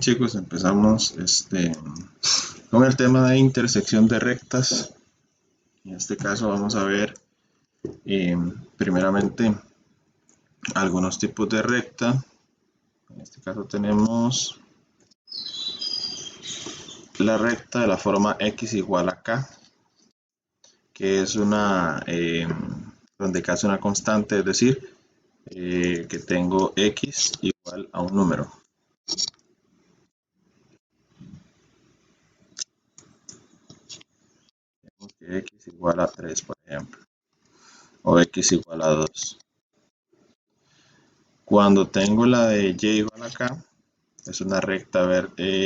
chicos, empezamos con el tema de intersección de rectas. En este caso vamos a ver primeramente algunos tipos de recta. En este caso tenemos la recta de la forma x igual a k, que es una donde k es una constante, es decir, que tengo x igual a un número. Que x igual a 3, por ejemplo, o x igual a 2. Cuando tengo la de y igual a k, es una recta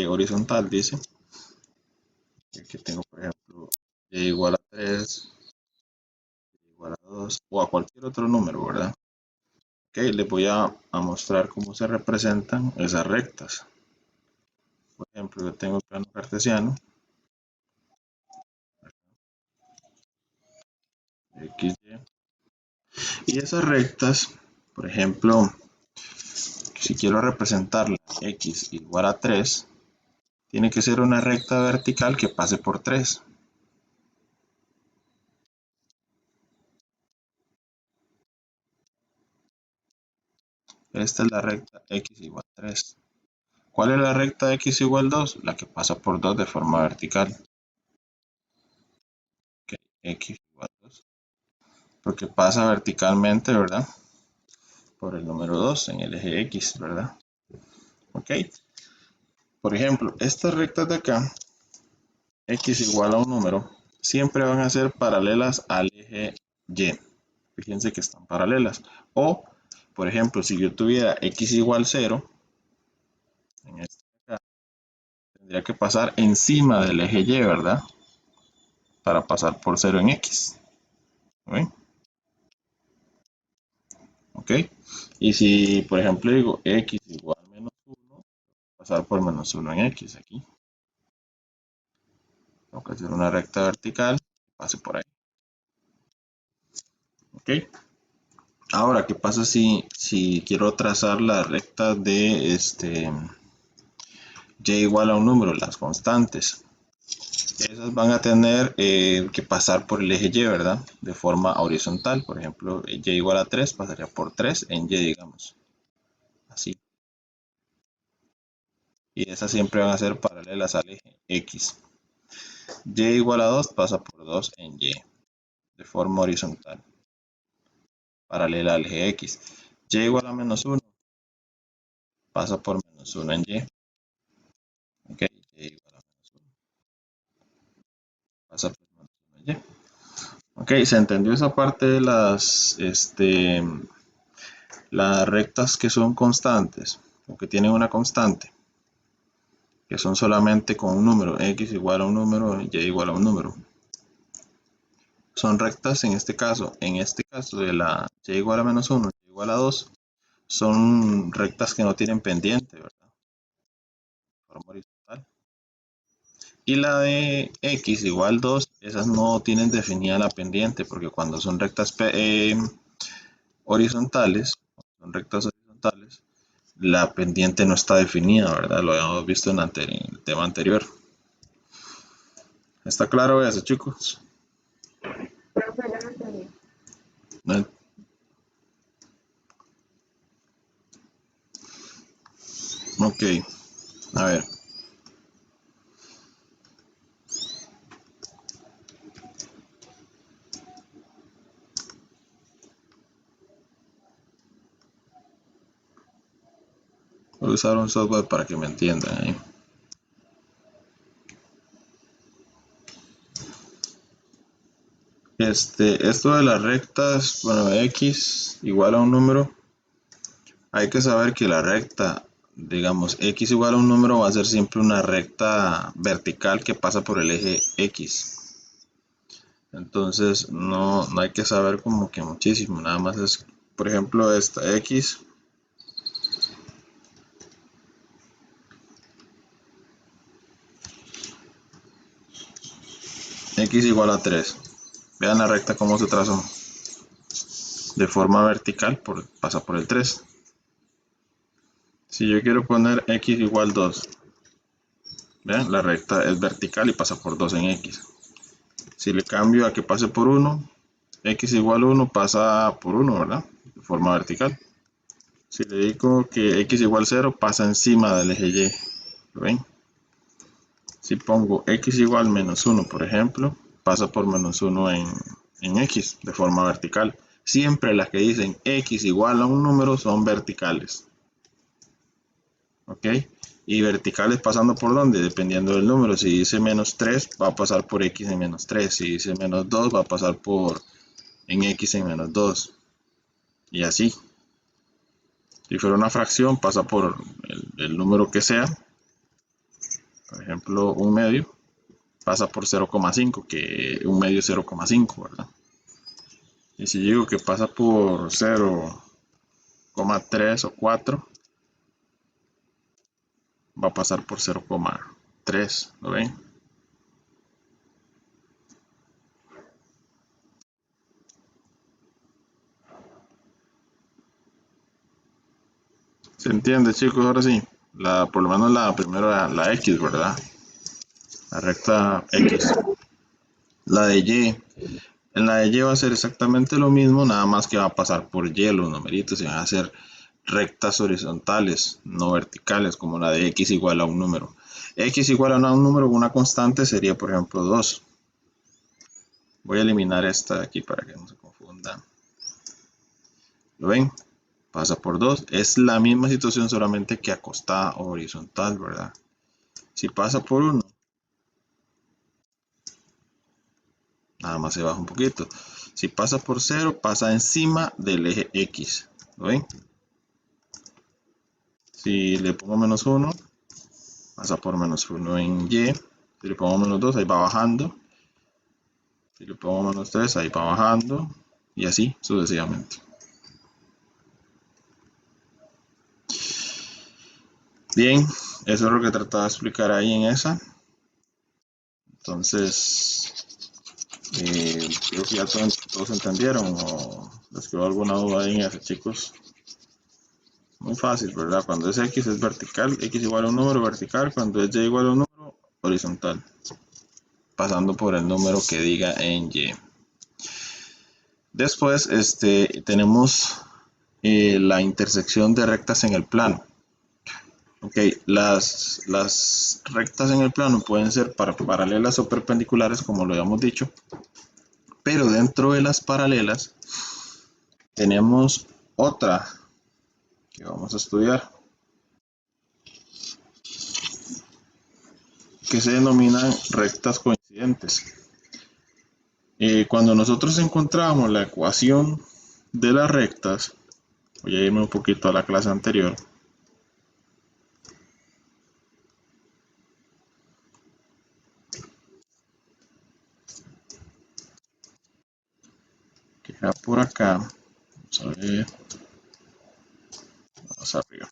horizontal, dice. Aquí tengo, por ejemplo, y igual a 3, y igual a 2, o a cualquier otro número, ¿verdad? Ok, les voy a mostrar cómo se representan esas rectas. Por ejemplo, yo tengo el plano cartesiano, x, y esas rectas, por ejemplo, si quiero representarla x igual a 3, tiene que ser una recta vertical que pase por 3. Esta es la recta x igual a 3. ¿Cuál es la recta x igual a 2? La que pasa por 2 de forma vertical. Okay, x igual a 2. Porque pasa verticalmente, ¿verdad? Por el número 2 en el eje x, ¿verdad? Ok. Por ejemplo, estas rectas de acá, x igual a un número, siempre van a ser paralelas al eje y. Fíjense que están paralelas. O, por ejemplo, si yo tuviera x igual a 0, en este acá, tendría que pasar encima del eje y, ¿verdad? Para pasar por 0 en x. ¿Ven? Ok. Y si, por ejemplo, digo x igual a menos 1, pasar por menos 1 en x aquí. Tengo que hacer una recta vertical, pase por ahí. Ok. Ahora, ¿qué pasa si quiero trazar la recta de y igual a un número, las constantes? Esas van a tener que pasar por el eje y, ¿verdad? De forma horizontal. Por ejemplo, y igual a 3 pasaría por 3 en y, digamos. Así. Y esas siempre van a ser paralelas al eje x. Y igual a 2 pasa por 2 en y, de forma horizontal, paralela al eje x. Y igual a menos 1 pasa por menos 1 en y. Ok, y igual a menos 1 pasa por menos 1 en y. Ok, se entendió esa parte de las rectas que son constantes, o que tienen una constante, que son solamente con un número, x igual a un número, y igual a un número. Son rectas en este caso de la y igual a menos 1, y igual a 2, son rectas que no tienen pendiente, ¿verdad? Forma horizontal. Y la de x igual a 2, esas no tienen definida la pendiente, porque cuando son rectas horizontales, la pendiente no está definida, ¿verdad? Lo habíamos visto en el tema anterior. ¿Está claro eso, chicos? No. Ok, a ver. Voy a usar un software para que me entiendan, ¿eh? Esto de las rectas, bueno, x igual a un número, hay que saber que la recta, digamos, x igual a un número va a ser siempre una recta vertical que pasa por el eje x. Entonces no hay que saber como que muchísimo, nada más es, por ejemplo, esta x igual a 3. Vean la recta cómo se trazó. De forma vertical pasa por el 3. Si yo quiero poner x igual a 2, Vean, la recta es vertical y pasa por 2 en X. Si le cambio a que pase por 1, X igual 1 pasa por 1, ¿verdad? De forma vertical. Si le digo que X igual 0, pasa encima del eje Y. ¿Lo ven? Si pongo X igual menos 1, por ejemplo, pasa por menos 1 en X de forma vertical. Siempre las que dicen X igual a un número son verticales. ¿Ok? Y verticales pasando por dónde, dependiendo del número. Si dice menos 3, va a pasar por X en menos 3. Si dice menos 2, va a pasar por en X en menos 2. Y así. Si fuera una fracción, pasa por el número que sea. Por ejemplo, un medio. Pasa por 0,5, que un medio es 0,5, ¿verdad? Y si digo que pasa por 0,3 o 4, va a pasar por 0,3, ¿lo ven? ¿Se entiende, chicos? Ahora sí. Por lo menos la primera, la X, ¿verdad? La recta X. La de Y. En la de Y va a ser exactamente lo mismo, nada más que va a pasar por Y los numeritos y van a ser rectas horizontales, no verticales, como la de X igual a un número. X igual a un número, una constante sería, por ejemplo, 2. Voy a eliminar esta de aquí para que no se confunda. ¿Lo ven? Pasa por 2. Es la misma situación, solamente que acostada o horizontal, ¿verdad? Si pasa por 1, nada más se baja un poquito. Si pasa por 0, pasa encima del eje X. ¿Lo ven? Si le pongo menos 1, pasa por menos 1 en Y. Si le pongo menos 2, ahí va bajando. Si le pongo menos 3, ahí va bajando. Y así sucesivamente. Bien, eso es lo que trataba de explicar ahí en esa. Entonces, creo que ya todos entendieron, o les quedó alguna duda ahí en eso, chicos. Muy fácil, ¿verdad? Cuando es X es vertical, X igual a un número vertical, cuando es Y igual a un número horizontal, pasando por el número que diga en Y. Después tenemos la intersección de rectas en el plano. Ok, las rectas en el plano pueden ser paralelas o perpendiculares, como lo habíamos dicho, pero dentro de las paralelas tenemos otra que vamos a estudiar, que se denominan rectas coincidentes. Cuando nosotros encontramos la ecuación de las rectas, voy a irme un poquito a la clase anterior, que era por acá, vamos a ver, vamos arriba.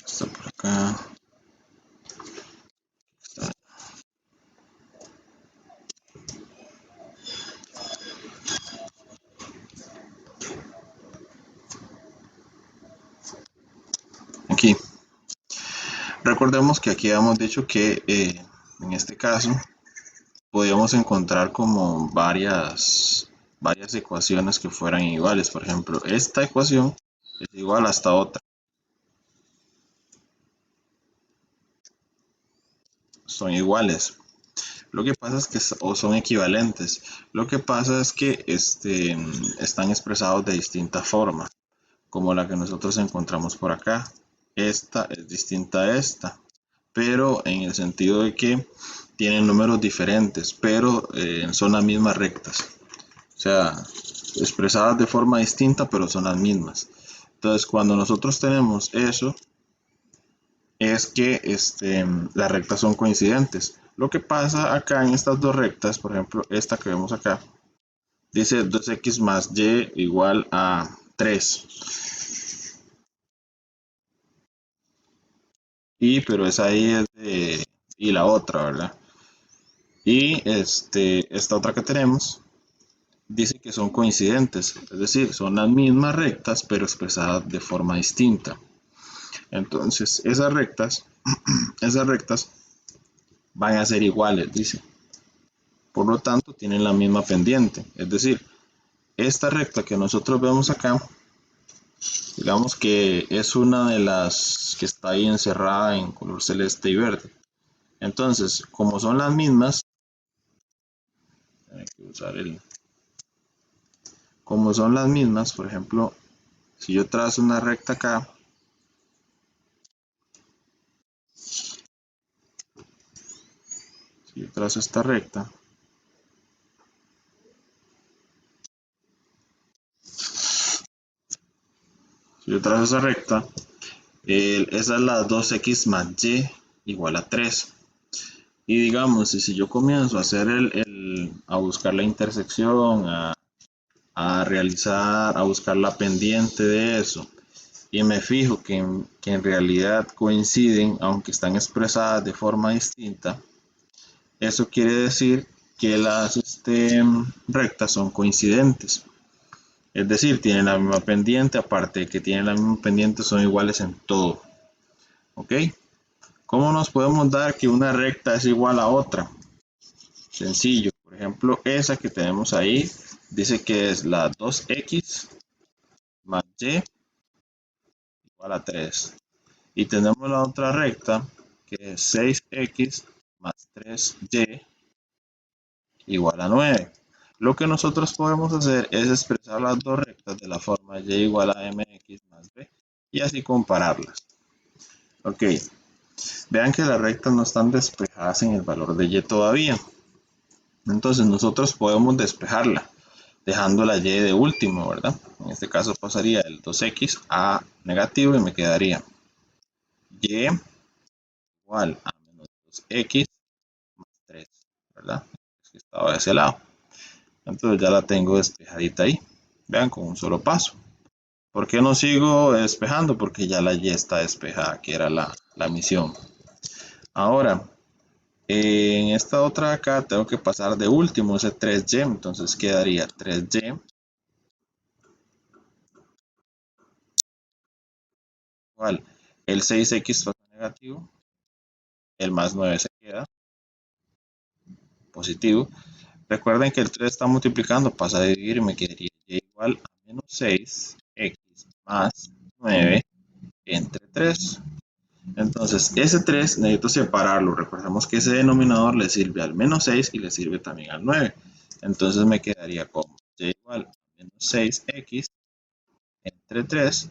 Está por acá. Está. Aquí. Recordemos que aquí habíamos dicho que en este caso podíamos encontrar como varias ecuaciones que fueran iguales. Por ejemplo, esta ecuación es igual a esta otra. Son iguales. Lo que pasa es que o son equivalentes. Lo que pasa es que están expresados de distinta forma, como la que nosotros encontramos por acá. Esta es distinta a esta, pero en el sentido de que tienen números diferentes, pero son las mismas rectas. O sea, expresadas de forma distinta, pero son las mismas. Entonces, cuando nosotros tenemos eso, es que las rectas son coincidentes. Lo que pasa acá en estas dos rectas, por ejemplo, esta que vemos acá, dice 2x más y igual a 3. Pero esa ahí es de, y la otra, ¿verdad? Y esta otra que tenemos dice que son coincidentes, es decir, son las mismas rectas pero expresadas de forma distinta. Entonces esas rectas van a ser iguales, dice. Por lo tanto, tienen la misma pendiente. Es decir, esta recta que nosotros vemos acá, digamos que es una de las que está ahí encerrada en color celeste y verde. Entonces, como son las mismas, hay que usar como son las mismas, por ejemplo, si yo trazo una recta acá, si yo trazo esta recta, si yo trazo esa recta, esa es la 2x más y igual a 3. Y digamos, si yo comienzo a hacer a buscar la intersección, a buscar la pendiente de eso, y me fijo que en realidad coinciden, aunque están expresadas de forma distinta, eso quiere decir que las rectas son coincidentes. Es decir, tienen la misma pendiente, aparte de que tienen la misma pendiente, son iguales en todo. ¿Ok? ¿Cómo nos podemos dar que una recta es igual a otra? Sencillo. Por ejemplo, esa que tenemos ahí dice que es la 2x más y igual a 3. Y tenemos la otra recta que es 6x más 3y igual a 9. Lo que nosotros podemos hacer es expresar las dos rectas de la forma y igual a mx más b y así compararlas. Ok, vean que las rectas no están despejadas en el valor de y todavía. Entonces nosotros podemos despejarla dejando la y de último, ¿verdad? En este caso pasaría el 2x a negativo y me quedaría y igual a menos 2x más 3, ¿verdad? Es que estaba de ese lado. Entonces ya la tengo despejadita ahí. Vean, con un solo paso. ¿Por qué no sigo despejando? Porque ya la y está despejada, que era la misión. Ahora, en esta otra acá tengo que pasar de último ese 3y, entonces quedaría 3y igual el 6x pasa negativo, el más 9 se queda positivo. Recuerden que el 3 está multiplicando, pasa a dividir y me quedaría y igual a menos 6x más 9 entre 3. Entonces, ese 3 necesito separarlo. Recordemos que ese denominador le sirve al menos 6 y le sirve también al 9. Entonces me quedaría como y igual a menos 6x entre 3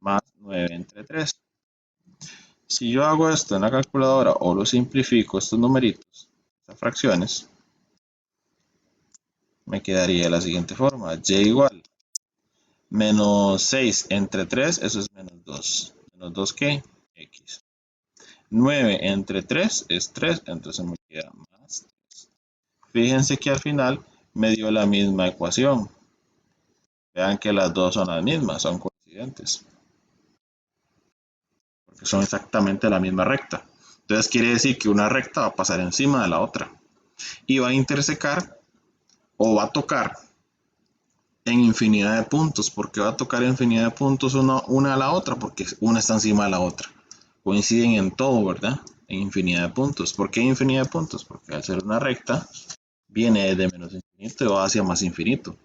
más 9 entre 3. Si yo hago esto en la calculadora o lo simplifico, estos numeritos, estas fracciones, me quedaría de la siguiente forma. Y igual menos 6 entre 3, eso es menos 2. ¿Menos 2 qué? X. 9 entre 3 es 3, entonces me queda más 3. Fíjense que al final me dio la misma ecuación. Vean que las dos son las mismas, son coincidentes. Porque son exactamente la misma recta. Entonces quiere decir que una recta va a pasar encima de la otra. Y va a intersecar o va a tocar en infinidad de puntos. ¿Por qué va a tocar infinidad de puntos una a la otra? Porque una está encima de la otra. Coinciden en todo, ¿verdad? En infinidad de puntos. ¿Por qué infinidad de puntos? Porque al ser una recta, viene de menos infinito y va hacia más infinito.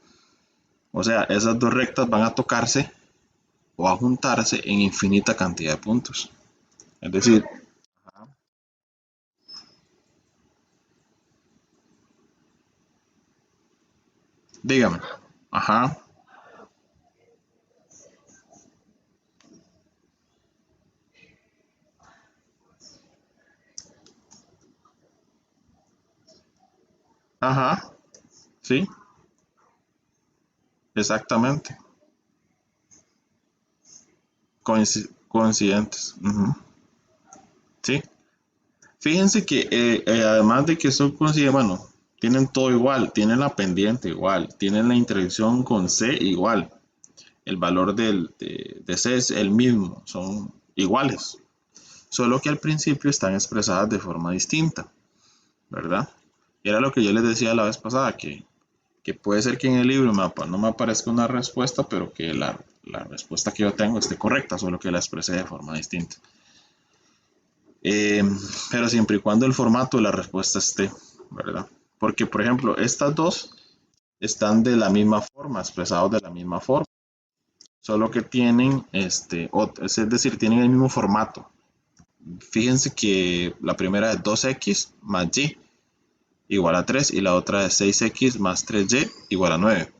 O sea, esas dos rectas van a tocarse o a juntarse en infinita cantidad de puntos. Es decir, dígame, ajá, ajá, sí, exactamente, coincidentes, sí. Fíjense que además de que son coincidentes, bueno, tienen todo igual, tienen la pendiente igual, tienen la intersección con C igual, el valor de C es el mismo, son iguales, solo que al principio están expresadas de forma distinta. ¿verdad? Y era lo que yo les decía la vez pasada, que puede ser que en el libro no me aparezca una respuesta, pero que la respuesta que yo tengo esté correcta, solo que la expresé de forma distinta. Eh, pero siempre y cuando el formato de la respuesta esté, ¿verdad? Porque, por ejemplo, estas dos están de la misma forma, expresados de la misma forma, solo que tienen, es decir, tienen el mismo formato. Fíjense que la primera es 2x más y igual a 3 y la otra es 6x más 3y igual a 9.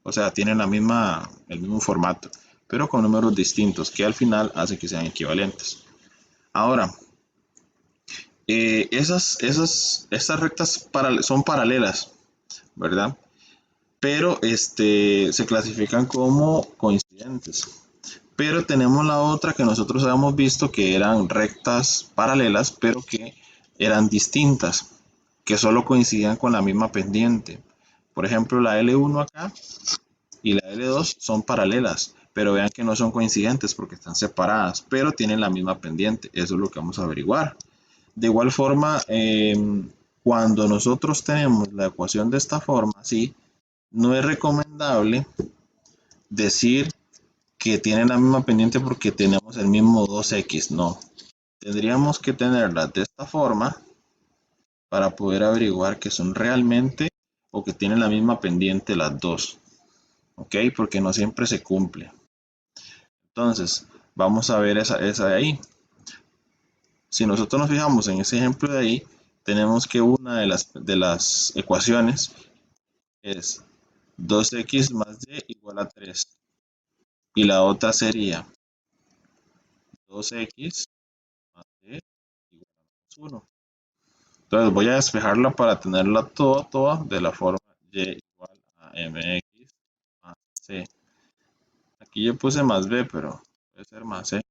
O sea, tienen el mismo formato, pero con números distintos, que al final hace que sean equivalentes. Ahora, estas rectas son paralelas, ¿verdad? Pero se clasifican como coincidentes. Pero tenemos la otra que nosotros habíamos visto que eran rectas paralelas, pero que eran distintas, que solo coincidían con la misma pendiente. Por ejemplo, la L1 acá y la L2 son paralelas, pero vean que no son coincidentes porque están separadas, pero tienen la misma pendiente. Eso es lo que vamos a averiguar. De igual forma, cuando nosotros tenemos la ecuación de esta forma, sí, no es recomendable decir que tienen la misma pendiente porque tenemos el mismo 2x, no. Tendríamos que tenerla de esta forma para poder averiguar que son realmente o que tienen la misma pendiente las dos. ¿Ok? Porque no siempre se cumple. Entonces, vamos a ver esa de ahí. Si nosotros nos fijamos en ese ejemplo de ahí, tenemos que una de las ecuaciones es 2x más y igual a 3. Y la otra sería 2x más y igual a 1. Entonces voy a despejarla para tenerla toda de la forma y igual a mx más c. Aquí yo puse más b, pero puede ser más c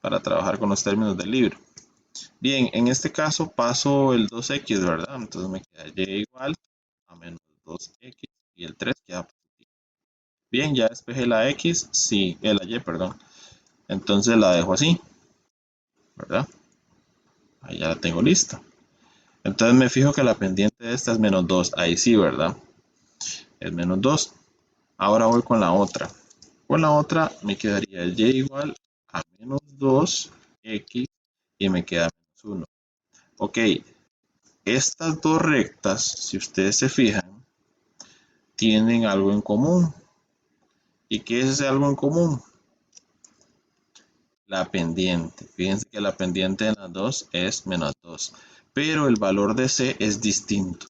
para trabajar con los términos del libro. Bien, en este caso paso el 2x, ¿verdad? Entonces me queda y igual a menos 2x y el 3 queda positivo. Bien, ya despejé la x, sí, la y, perdón. Entonces la dejo así, ¿verdad? Ahí ya la tengo lista. Entonces me fijo que la pendiente de esta es menos 2. Ahí sí, ¿verdad? Es menos 2. Ahora voy con la otra. Con la otra me quedaría y igual a menos 2x y me queda menos 1. Ok, estas dos rectas, si ustedes se fijan, tienen algo en común. ¿Y qué es ese algo en común? La pendiente. Fíjense que la pendiente de las dos es menos 2, pero el valor de C es distinto.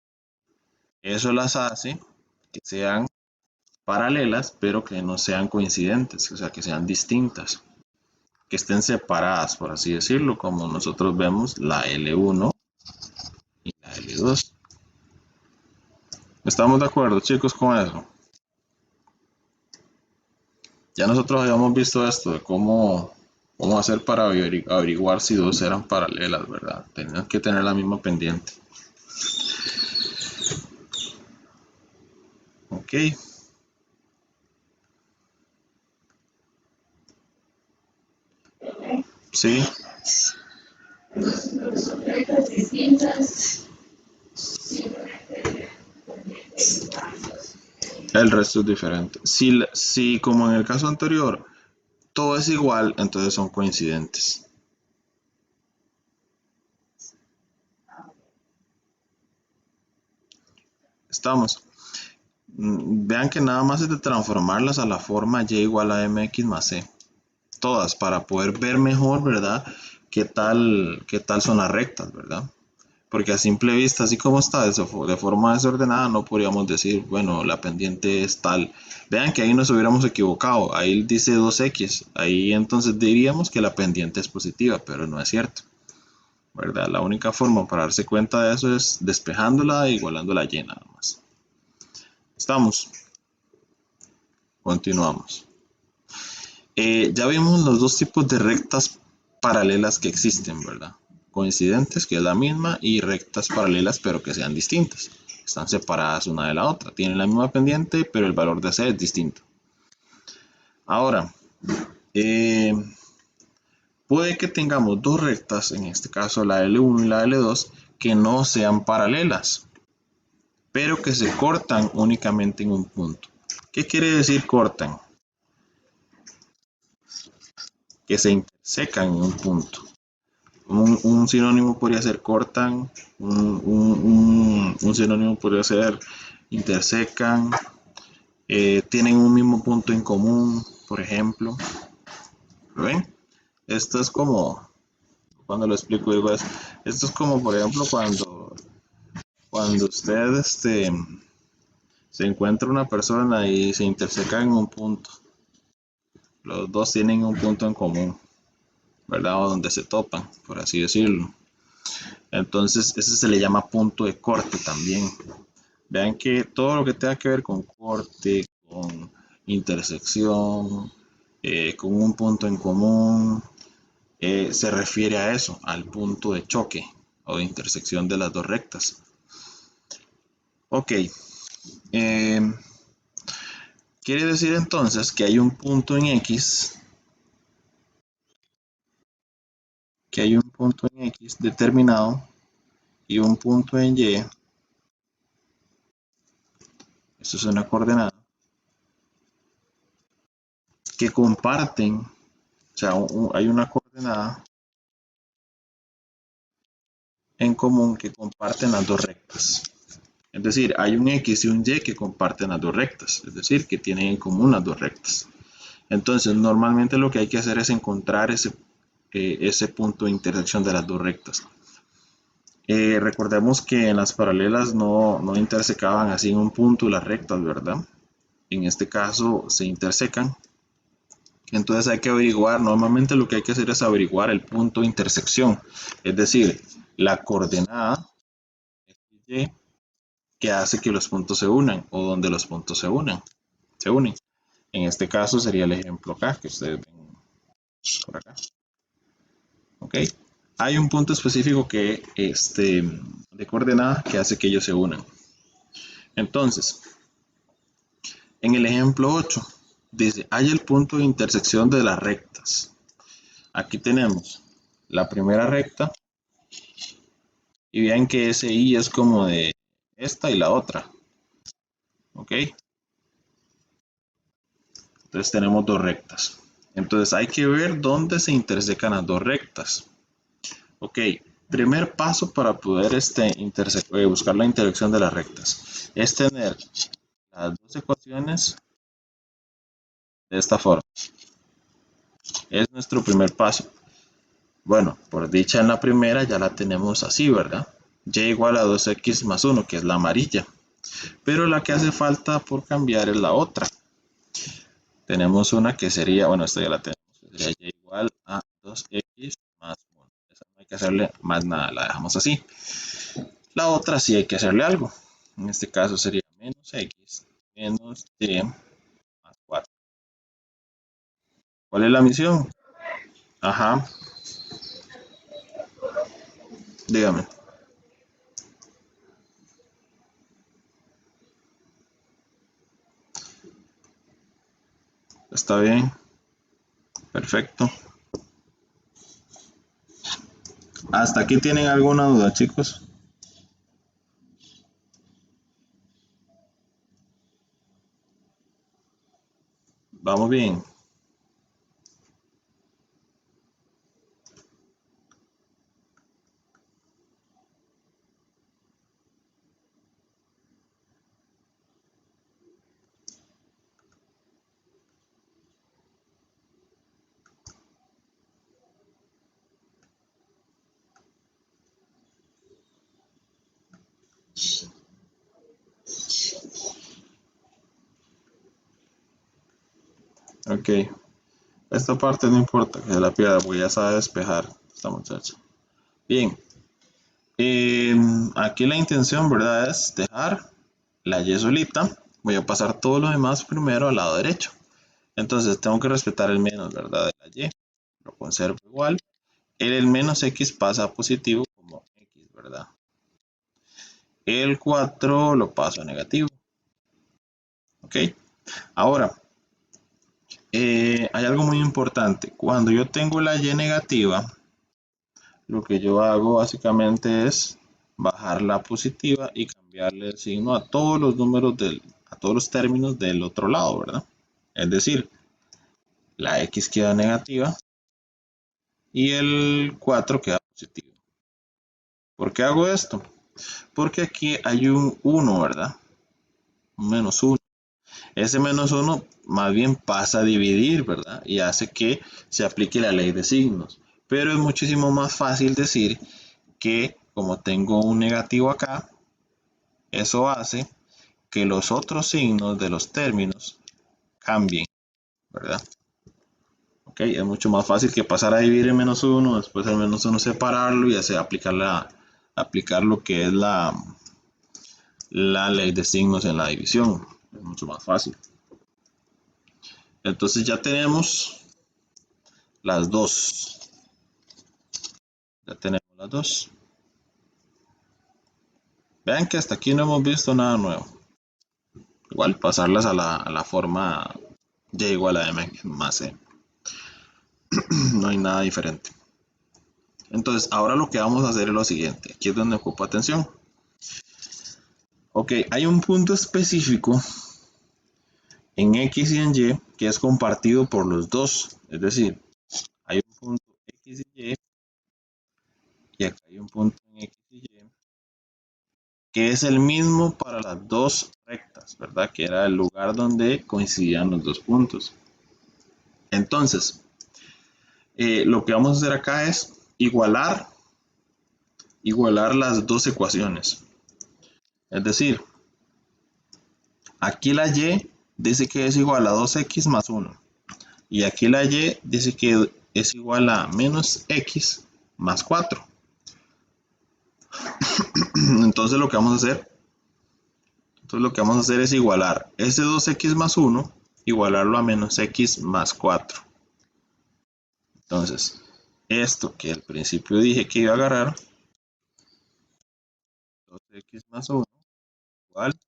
Eso las hace que sean paralelas, pero que no sean coincidentes, o sea, que sean distintas, que estén separadas, por así decirlo, como nosotros vemos la L1 y la L2. ¿Estamos de acuerdo, chicos, con eso? Ya nosotros habíamos visto esto de cómo hacer para averiguar si dos eran paralelas, ¿verdad? Tenían que tener la misma pendiente. Ok. Sí. El resto es diferente. Si como en el caso anterior, todo es igual, entonces son coincidentes. Estamos. Vean que nada más es de transformarlas a la forma y igual a mx más c. Todas, para poder ver mejor, ¿verdad? Qué tal son las rectas, ¿verdad? Porque a simple vista, así como está, de forma desordenada, no podríamos decir, bueno, la pendiente es tal. Vean que ahí nos hubiéramos equivocado. Ahí dice 2x. Ahí entonces diríamos que la pendiente es positiva, pero no es cierto, ¿verdad? La única forma para darse cuenta de eso es despejándola e igualando la y nada más. Estamos. Continuamos. Ya vimos los dos tipos de rectas paralelas que existen, ¿verdad? Coincidentes, que es la misma, y rectas paralelas, pero que sean distintas. Están separadas una de la otra. Tienen la misma pendiente, pero el valor de C es distinto. Ahora, puede que tengamos dos rectas, en este caso la L1 y la L2, que no sean paralelas, pero que se cortan únicamente en un punto. ¿Qué quiere decir cortan? Que se intersecan en un punto. Un sinónimo podría ser cortan, un sinónimo podría ser intersecan, tienen un mismo punto en común, por ejemplo. ¿Lo ven? Esto es como, cuando lo explico, digo, esto es como, por ejemplo, cuando usted se encuentra una persona y se intersecan en un punto. Los dos tienen un punto en común, ¿verdad? O donde se topan, por así decirlo. Entonces, ese se le llama punto de corte también. Vean que todo lo que tenga que ver con corte, con intersección, con un punto en común, se refiere a eso, al punto de choque o de intersección de las dos rectas. Ok, quiere decir entonces que hay un punto en X, determinado y un punto en Y, eso es una coordenada, que comparten, o sea, hay una coordenada en común que comparten las dos rectas. Es decir, hay un X y un Y que comparten las dos rectas, es decir, que tienen en común las dos rectas. Entonces, normalmente lo que hay que hacer es encontrar ese punto de intersección de las dos rectas. Recordemos que en las paralelas no intersecaban así en un punto las rectas, ¿verdad? En este caso se intersecan. Entonces hay que averiguar, normalmente lo que hay que hacer es averiguar el punto de intersección, es decir, la coordenada Y que hace que los puntos se unan o donde los puntos se unen. En este caso sería el ejemplo acá que ustedes ven por acá. ¿Ok? Hay un punto específico de coordenada que hace que ellos se unan. Entonces, en el ejemplo 8, dice, hay el punto de intersección de las rectas. Aquí tenemos la primera recta y vean que ese I es como de esta y la otra. ¿Ok? Entonces tenemos dos rectas. Entonces hay que ver dónde se intersecan las dos rectas. Ok, primer paso para poder buscar la intersección de las rectas es tener las dos ecuaciones de esta forma. Es nuestro primer paso. Bueno, por dicha en la primera ya la tenemos así, ¿verdad? Y igual a 2x más 1, que es la amarilla. Pero la que hace falta por cambiar es la otra. Tenemos una que sería, bueno, esta ya la tenemos, sería y igual a 2x más 1. Esa no hay que hacerle más nada, la dejamos así. La otra sí hay que hacerle algo. En este caso sería menos x menos y más 4. ¿Cuál es la misión? Ajá, dígame. ¿Está bien? Perfecto. ¿Hasta aquí tienen alguna duda, chicos? Vamos bien. Ok. Esta parte no importa que se la pierda porque ya sabe despejar esta muchacha. Bien. Aquí la intención, ¿verdad? Es dejar la Y solita. Voy a pasar todo lo demás primero al lado derecho. Entonces tengo que respetar el menos, ¿verdad? De la Y. Lo conservo igual. El menos X pasa a positivo como X, ¿verdad? El 4 lo paso a negativo. ¿Ok? Ahora, hay algo muy importante. Cuando yo tengo la Y negativa, lo que yo hago básicamente es bajar la positiva y cambiarle el signo a todos los números a todos los términos del otro lado, ¿verdad? Es decir, la x queda negativa y el 4 queda positivo. ¿Por qué hago esto? Porque aquí hay un 1, ¿verdad? Un menos 1. Ese menos 1 más bien pasa a dividir, ¿verdad? Y hace que se aplique la ley de signos. Pero es muchísimo más fácil decir que como tengo un negativo acá, eso hace que los otros signos de los términos cambien, ¿verdad? Ok, es mucho más fácil que pasar a dividir en menos 1, después el menos 1 separarlo y así aplicar lo que es la ley de signos en la división. Es mucho más fácil. Entonces ya tenemos las dos. Ya tenemos las dos. Vean que hasta aquí no hemos visto nada nuevo. Igual pasarlas a la forma y igual a m más c. No hay nada diferente. Entonces ahora lo que vamos a hacer es lo siguiente. Aquí es donde ocupo atención. Ok, hay un punto específico en X y en Y que es compartido por los dos. Es decir, hay un punto X y acá hay un punto en X y Y que es el mismo para las dos rectas, ¿verdad? Que era el lugar donde coincidían los dos puntos. Entonces, lo que vamos a hacer acá es igualar las dos ecuaciones. Es decir, aquí la y dice que es igual a 2x más 1. Y aquí la y dice que es igual a menos x más 4. Entonces lo que vamos a hacer es igualar ese 2x más 1, igualarlo a menos x más 4. Entonces, esto que al principio dije que iba a agarrar, 2x más 1 igual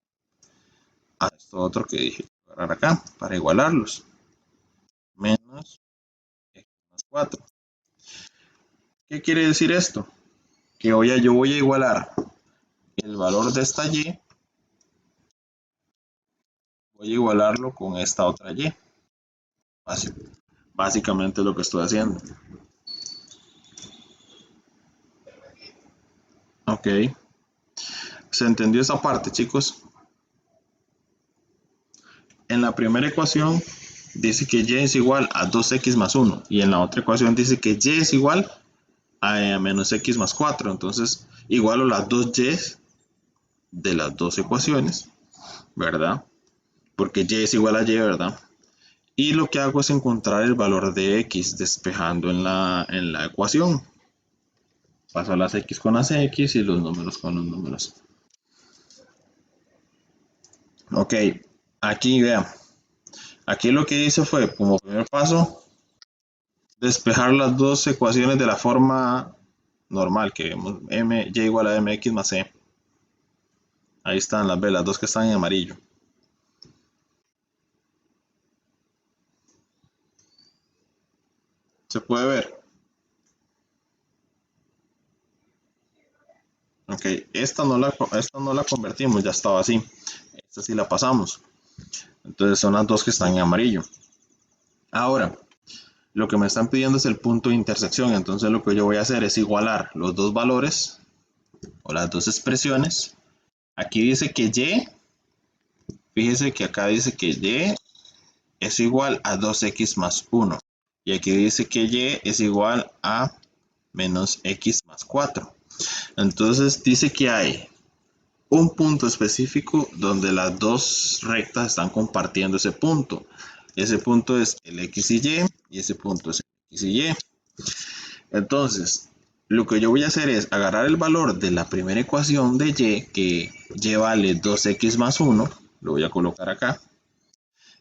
a esto otro que dije que iba a agarrar acá, para igualarlos, menos x más 4. ¿Qué quiere decir esto? Que yo voy a igualar el valor de esta y, voy a igualarlo con esta otra y. Básicamente lo que estoy haciendo. Ok. ¿Se entendió esa parte, chicos? En la primera ecuación dice que y es igual a 2x más 1 y en la otra ecuación dice que y es igual a menos x más 4. Entonces igualo las dos y de las dos ecuaciones, ¿verdad? Porque y es igual a y, ¿verdad? Y lo que hago es encontrar el valor de x despejando en la ecuación. Paso las x con las x y los números con los números. Ok, aquí vean. Aquí lo que hice fue, como primer paso, despejar las dos ecuaciones de la forma normal que vemos, y igual a mx más c. Ahí están las dos que están en amarillo. ¿Se puede ver? Ok, esta no la convertimos, ya estaba así. Esta sí la pasamos. Entonces son las dos que están en amarillo. Ahora, lo que me están pidiendo es el punto de intersección. Entonces lo que yo voy a hacer es igualar los dos valores o las dos expresiones. Aquí dice que y, fíjese que acá dice que y es igual a 2x más 1. Y aquí dice que y es igual a menos x más 4. Entonces dice que hay un punto específico donde las dos rectas están compartiendo ese punto. Ese punto es el x y ese punto es el x y. Entonces, lo que yo voy a hacer es agarrar el valor de la primera ecuación de y, que y vale 2x más 1, lo voy a colocar acá,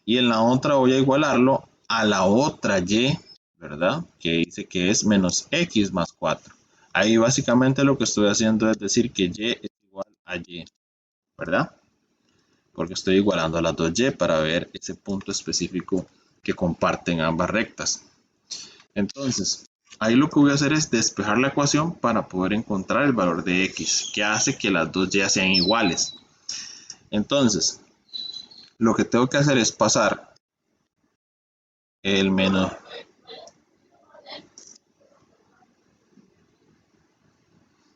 y en la otra voy a igualarlo a la otra y, ¿verdad? Que dice que es menos x más 4. Ahí básicamente lo que estoy haciendo es decir que y es igual a y, ¿verdad? Porque estoy igualando a las dos y para ver ese punto específico que comparten ambas rectas. Entonces, ahí lo que voy a hacer es despejar la ecuación para poder encontrar el valor de x, que hace que las dos ya sean iguales. Entonces, lo que tengo que hacer es pasar el menos.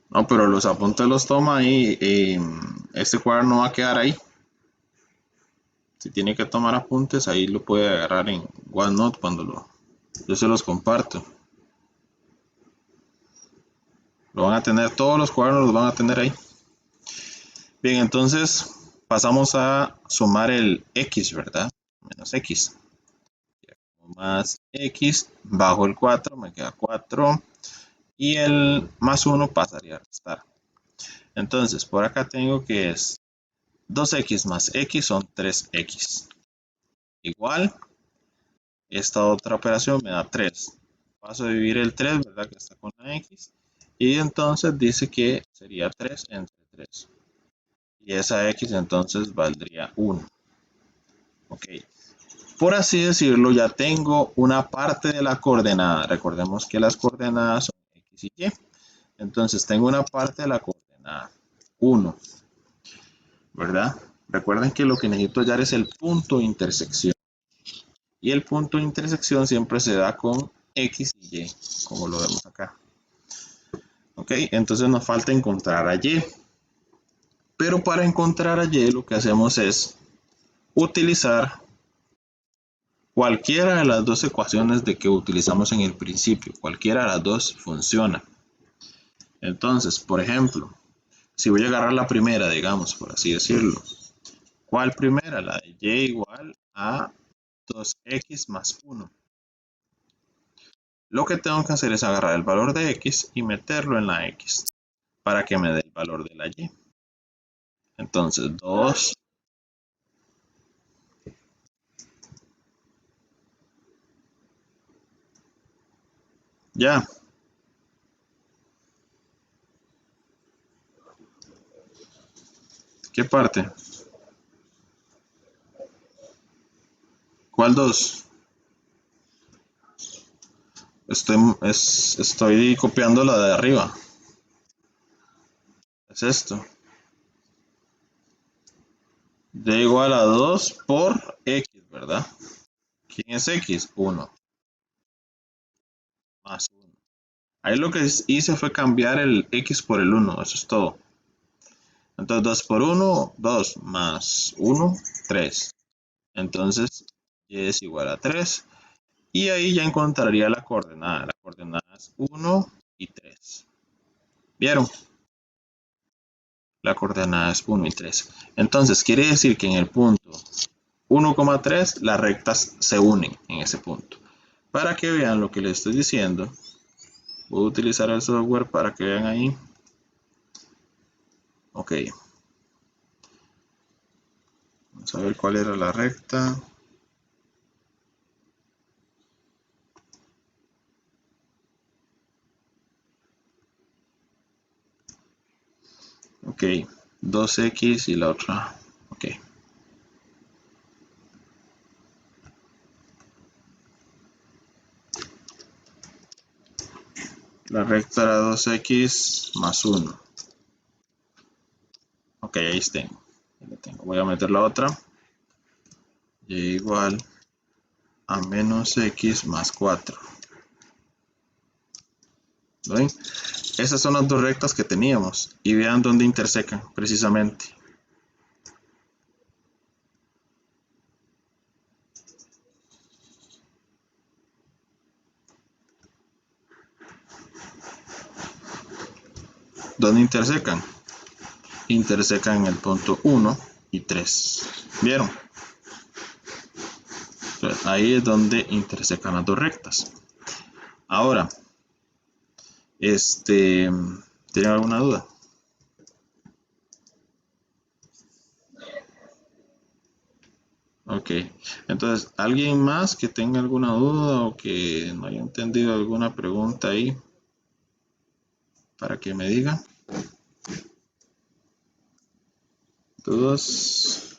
No, pero los apuntes los toma ahí. Este cuaderno va a quedar ahí. Si tiene que tomar apuntes, ahí lo puede agarrar en OneNote cuando yo se los comparto. Lo van a tener, todos los cuadernos los van a tener ahí. Bien, entonces pasamos a sumar el x, ¿verdad? Menos x. Más x, bajo el 4, me queda 4. Y el más 1 pasaría a restar. Entonces, por acá tengo que es 2x más x son 3x. Igual, esta otra operación me da 3. Paso a dividir el 3, ¿verdad? Que está con la x. Y entonces dice que sería 3 entre 3. Y esa x entonces valdría 1. Ok. Por así decirlo, ya tengo una parte de la coordenada. Recordemos que las coordenadas son x y y. Entonces tengo una parte de la coordenada 1. ¿Verdad? Recuerden que lo que necesito hallar es el punto de intersección. Y el punto de intersección siempre se da con x y y, como lo vemos acá. Ok, entonces nos falta encontrar a y. Pero para encontrar a y lo que hacemos es utilizar cualquiera de las dos ecuaciones de que utilizamos en el principio. Cualquiera de las dos funciona. Entonces, por ejemplo, si voy a agarrar la primera, digamos, por así decirlo. ¿Cuál primera? La de y igual a 2x más 1. Lo que tengo que hacer es agarrar el valor de x y meterlo en la x para que me dé el valor de la y. Entonces 2. Ya. ¿Qué parte? ¿Cuál 2? Estoy copiando la de arriba. Es esto. Y igual a 2 por x, ¿verdad? ¿Quién es x? 1. Más 1. Ahí lo que hice fue cambiar el x por el 1. Eso es todo. Entonces 2 por 1, 2 más 1, 3. Entonces y es igual a 3. Y ahí ya encontraría la coordenada. La coordenada es 1 y 3. ¿Vieron? La coordenada es 1 y 3. Entonces quiere decir que en el punto 1,3 las rectas se unen en ese punto. Para que vean lo que les estoy diciendo, voy a utilizar el software para que vean ahí. Ok. Vamos a ver cuál era la recta. Ok. 2x y la otra. Ok. La recta era 2x más 1. Ok, ahí tengo. Voy a meter la otra. Y igual a menos x más 4. ¿Ven? Esas son las dos rectas que teníamos. Y vean dónde intersecan precisamente. ¿Dónde intersecan? Intersecan en el punto 1 y 3. ¿Vieron? Entonces, ahí es donde intersecan las dos rectas. Ahora, ¿tienen alguna duda? Ok, entonces, ¿alguien más que tenga alguna duda o que no haya entendido alguna pregunta ahí? Para que me diga. ¿Dudas?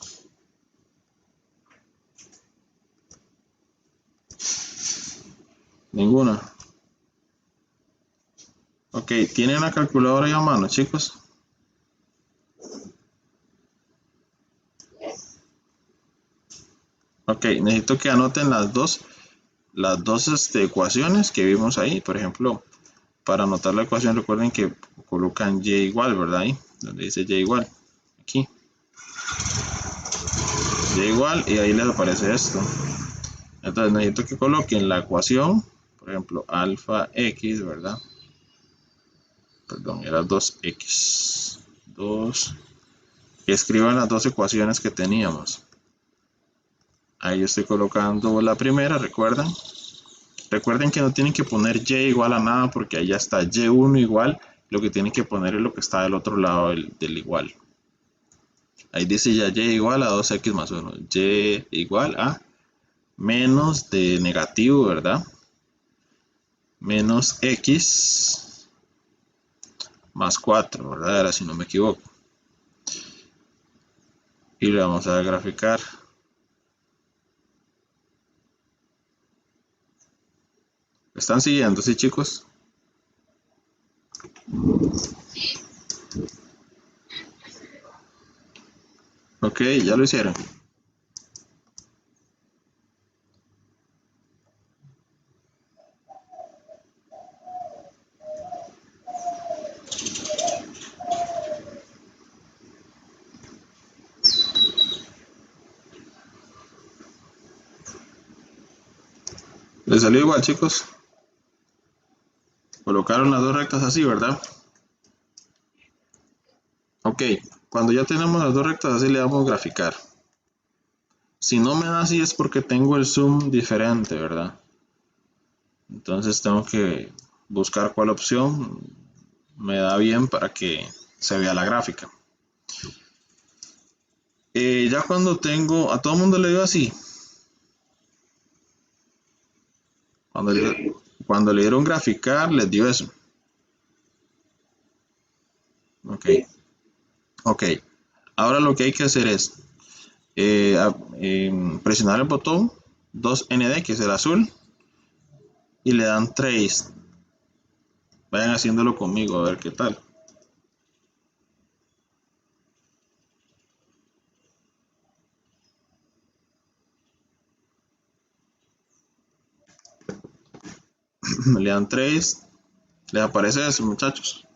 Ninguna. Ok, ¿tienen la calculadora ahí a mano, chicos? Ok, necesito que anoten las dos ecuaciones que vimos ahí. Por ejemplo, para anotar la ecuación, recuerden que colocan y igual, ¿verdad? Ahí, donde dice y igual. Aquí. Y igual, y ahí les aparece esto. Entonces necesito que coloquen la ecuación, por ejemplo, alfa x, ¿verdad? Perdón, era 2x. 2. Que escriban las dos ecuaciones que teníamos. Ahí estoy colocando la primera, ¿recuerdan? Recuerden que no tienen que poner y igual a nada porque ahí ya está y1 igual. Lo que tienen que poner es lo que está del otro lado del igual. Ahí dice ya y igual a 2x más 1. Y igual a menos de negativo, ¿verdad? Menos x más 4, ¿verdad? Ahora si no me equivoco. Y le vamos a graficar. ¿Me están siguiendo, sí, chicos? Ok, ya lo hicieron. ¿Les salió igual, chicos? Colocaron las dos rectas así, ¿verdad? Ok, cuando ya tenemos las dos rectas así le damos graficar. Si no me da así es porque tengo el zoom diferente, ¿verdad? Entonces tengo que buscar cuál opción me da bien para que se vea la gráfica. Ya cuando tengo, a todo el mundo le dio así. Cuando le dieron graficar, les dio eso. Ok. Ok. Ahora lo que hay que hacer es presionar el botón 2ND, que es el azul, y le dan trace. Vayan haciéndolo conmigo a ver qué tal. Le dan trace. Les aparece eso, muchachos.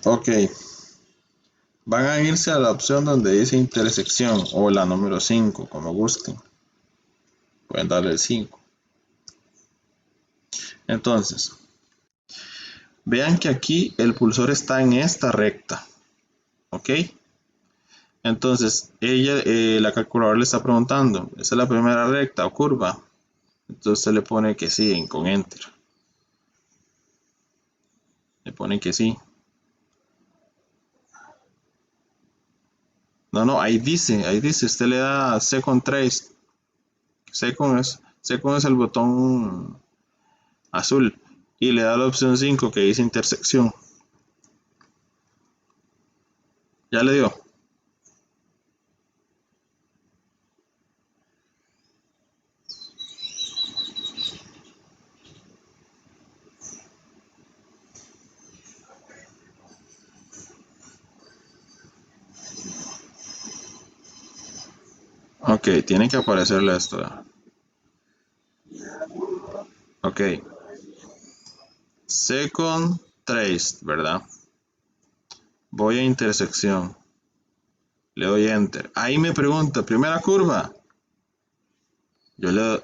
Ok. Van a irse a la opción donde dice intersección o la número 5, como gusten. Pueden darle el 5. Entonces, vean que aquí el pulsor está en esta recta. ¿Ok? Entonces, la calculadora le está preguntando, ¿esa es la primera recta o curva? Entonces se le pone que sí, con Enter. Le ponen que sí. No, ahí dice, usted le da Second Trace. Second es el botón azul. Y le da la opción 5 que dice intersección. Ya le dio. Ok, tiene que aparecerle esto. Ok. Second Trace, ¿verdad? Voy a intersección. Le doy Enter. Ahí me pregunta, primera curva. Yo le,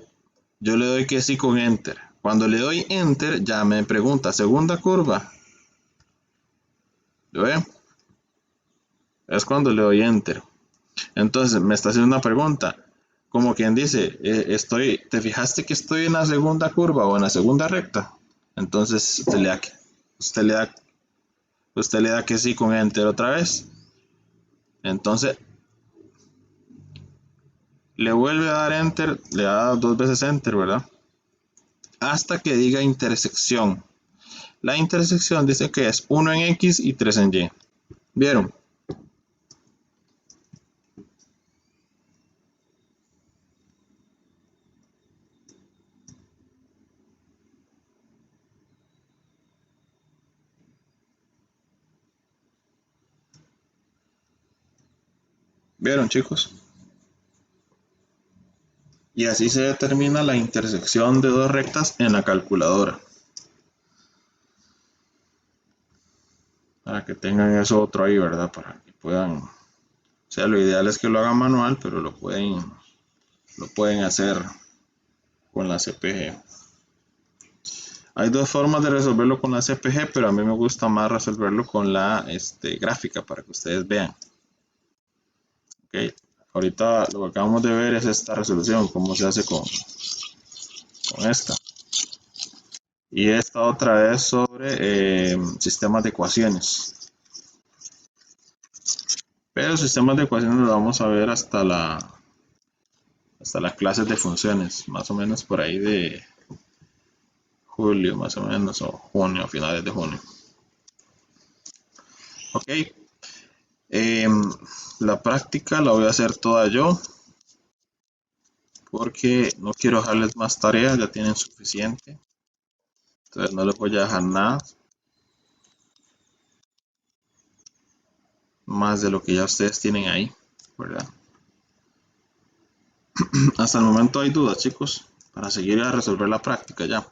yo le doy que sí con Enter. Cuando le doy Enter, ya me pregunta, segunda curva. ¿Lo ve? Es cuando le doy Enter. Entonces me está haciendo una pregunta. Como quien dice, ¿te fijaste que estoy en la segunda curva o en la segunda recta? Entonces usted le da, usted le da que sí con Enter otra vez. Entonces le vuelve a dar Enter, le da dos veces Enter, ¿verdad? Hasta que diga intersección. La intersección dice que es 1 en X y 3 en Y. ¿Vieron? ¿Vieron, chicos? Y así se determina la intersección de dos rectas en la calculadora. Para que tengan eso otro ahí, ¿verdad? Para que puedan... O sea, lo ideal es que lo hagan manual, pero lo pueden hacer con la CPG. Hay dos formas de resolverlo con la CPG, pero a mí me gusta más resolverlo con la gráfica para que ustedes vean. Okay. Ahorita lo que acabamos de ver es esta resolución, cómo se hace con esta. Y esta otra es sobre sistemas de ecuaciones. Pero sistemas de ecuaciones lo vamos a ver hasta las clases de funciones, más o menos por ahí de julio, más o menos, o junio, finales de junio. Ok. La práctica la voy a hacer toda yo, porque no quiero dejarles más tareas, ya tienen suficiente. Entonces no les voy a dejar nada más de lo que ya ustedes tienen ahí, ¿verdad? Hasta el momento hay dudas, chicos, para seguir a resolver la práctica ya.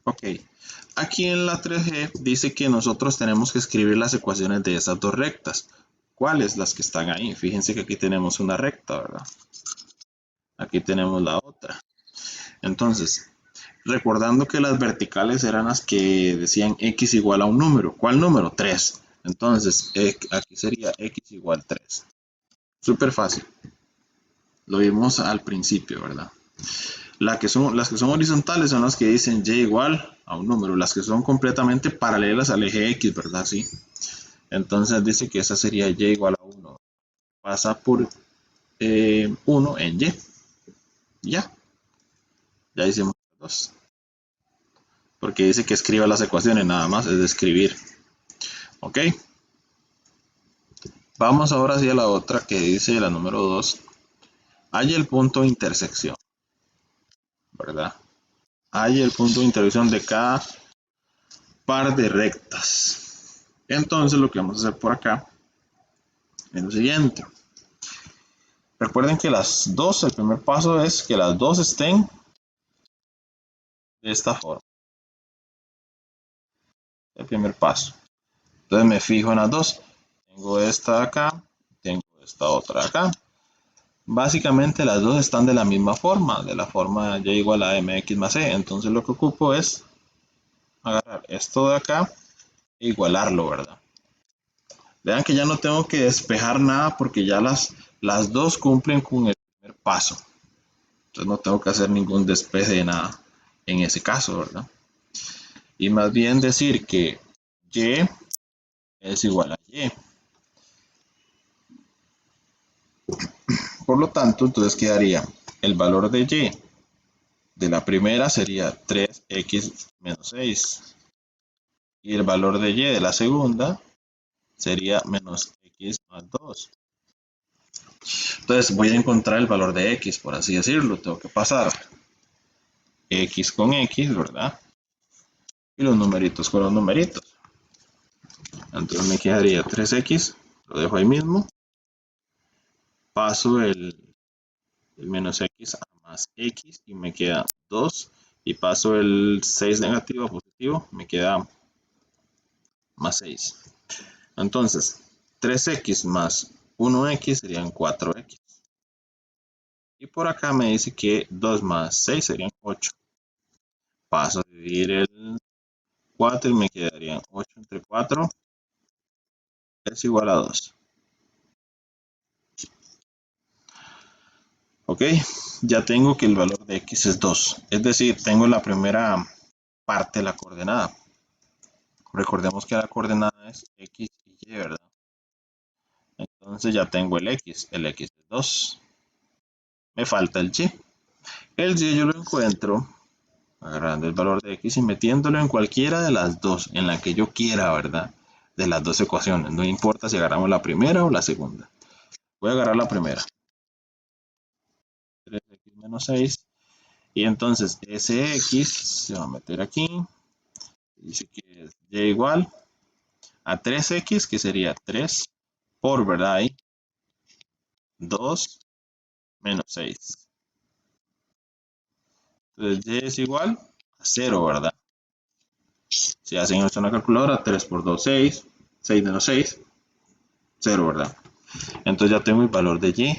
Ok, aquí en la 3G dice que nosotros tenemos que escribir las ecuaciones de esas dos rectas. ¿Cuáles? Las que están ahí. Fíjense que aquí tenemos una recta, ¿verdad? Aquí tenemos la otra. Entonces, recordando que las verticales eran las que decían x igual a un número. ¿Cuál número? 3. Entonces, aquí sería x igual 3. Súper fácil. Lo vimos al principio, ¿verdad? Las que son horizontales son las que dicen y igual a un número. Las que son completamente paralelas al eje x, ¿verdad? Sí. Entonces dice que esa sería y igual a 1. Pasa por 1 en y. Ya. Ya hicimos dos. Porque dice que escriba las ecuaciones, nada más es de escribir. Ok. Vamos ahora hacia la otra que dice la número 2. Hay el punto de intersección, ¿verdad? Hay el punto de intersección de cada par de rectas. Entonces lo que vamos a hacer por acá es lo siguiente. Recuerden que las dos, el primer paso es que las dos estén de esta forma. El primer paso. Entonces me fijo en las dos. Tengo esta acá, tengo esta otra acá. Básicamente las dos están de la misma forma, de la forma y igual a mx más c. Entonces lo que ocupo es agarrar esto de acá e igualarlo, ¿verdad? Vean que ya no tengo que despejar nada porque ya las dos cumplen con el primer paso. Entonces no tengo que hacer ningún despeje de nada en ese caso, ¿verdad? Y más bien decir que y es igual a y. Por lo tanto, entonces quedaría el valor de y de la primera sería 3x menos 6. Y el valor de y de la segunda sería menos x más 2. Entonces voy a encontrar el valor de x, por así decirlo. Tengo que pasar x con x, ¿verdad? Y los numeritos con los numeritos. Entonces me quedaría 3x, lo dejo ahí mismo. Paso el menos x a más x y me queda 2. Y paso el 6 negativo a positivo, me queda más 6. Entonces, 3x más 1x serían 4x. Y por acá me dice que 2 más 6 serían 8. Paso a dividir el 4 y me quedarían 8 entre 4 es igual a 2. Ok, ya tengo que el valor de x es 2. Es decir, tengo la primera parte de la coordenada. Recordemos que la coordenada es x y y, ¿verdad? Entonces ya tengo el x es 2. Me falta el y. El y yo lo encuentro agarrando el valor de x y metiéndolo en cualquiera de las dos, en la que yo quiera, ¿verdad? De las dos ecuaciones. No importa si agarramos la primera o la segunda. Voy a agarrar la primera. 3x menos 6. Y entonces ese x se va a meter aquí. Dice que es y igual a 3x, que sería 3 por, ¿verdad? Ahí, 2 menos 6. Entonces y es igual a 0, ¿verdad? Si hacen esto en la calculadora, 3 por 2, 6. 6 menos 6, 0, ¿verdad? Entonces ya tengo el valor de y.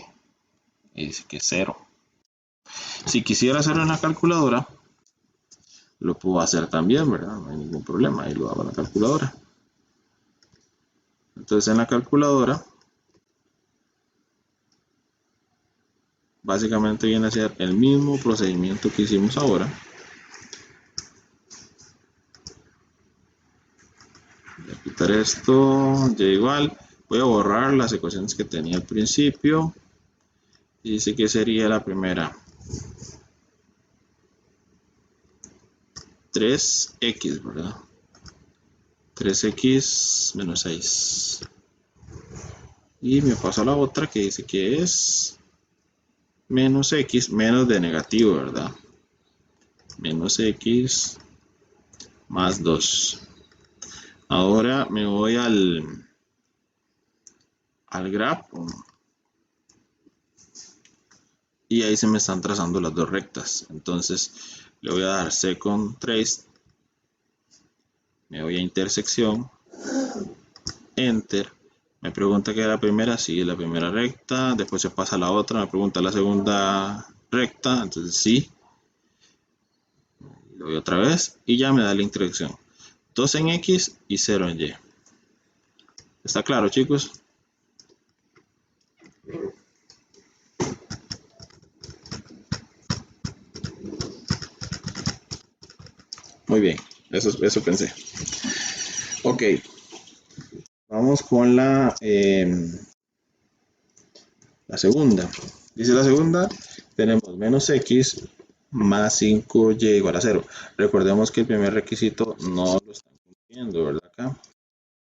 Y dice que es 0. Si quisiera hacerlo en la calculadora, lo puedo hacer también, ¿verdad? No hay ningún problema. Ahí lo hago en la calculadora. Entonces en la calculadora, básicamente viene a ser el mismo procedimiento que hicimos ahora. Voy a quitar esto, y igual. Voy a borrar las ecuaciones que tenía al principio. Y dice que sería la primera. 3x, ¿verdad? 3x menos 6. Y me paso a la otra que dice que es menos x, menos de negativo, ¿verdad? Menos x más 2. Ahora me voy al grafo. Y ahí se me están trazando las dos rectas. Entonces le voy a dar second trace. Me voy a intersección. Enter. Me pregunta que es la primera. Sí, es la primera recta. Después se pasa a la otra. Me pregunta la segunda recta. Entonces sí. Le doy otra vez. Y ya me da la intersección. 2 en X y 0 en Y. ¿Está claro, chicos? Muy bien. Eso pensé. Ok. Vamos con la segunda. Dice la segunda, tenemos menos x más 5y igual a 0. Recordemos que el primer requisito no lo están cumpliendo, ¿verdad? Acá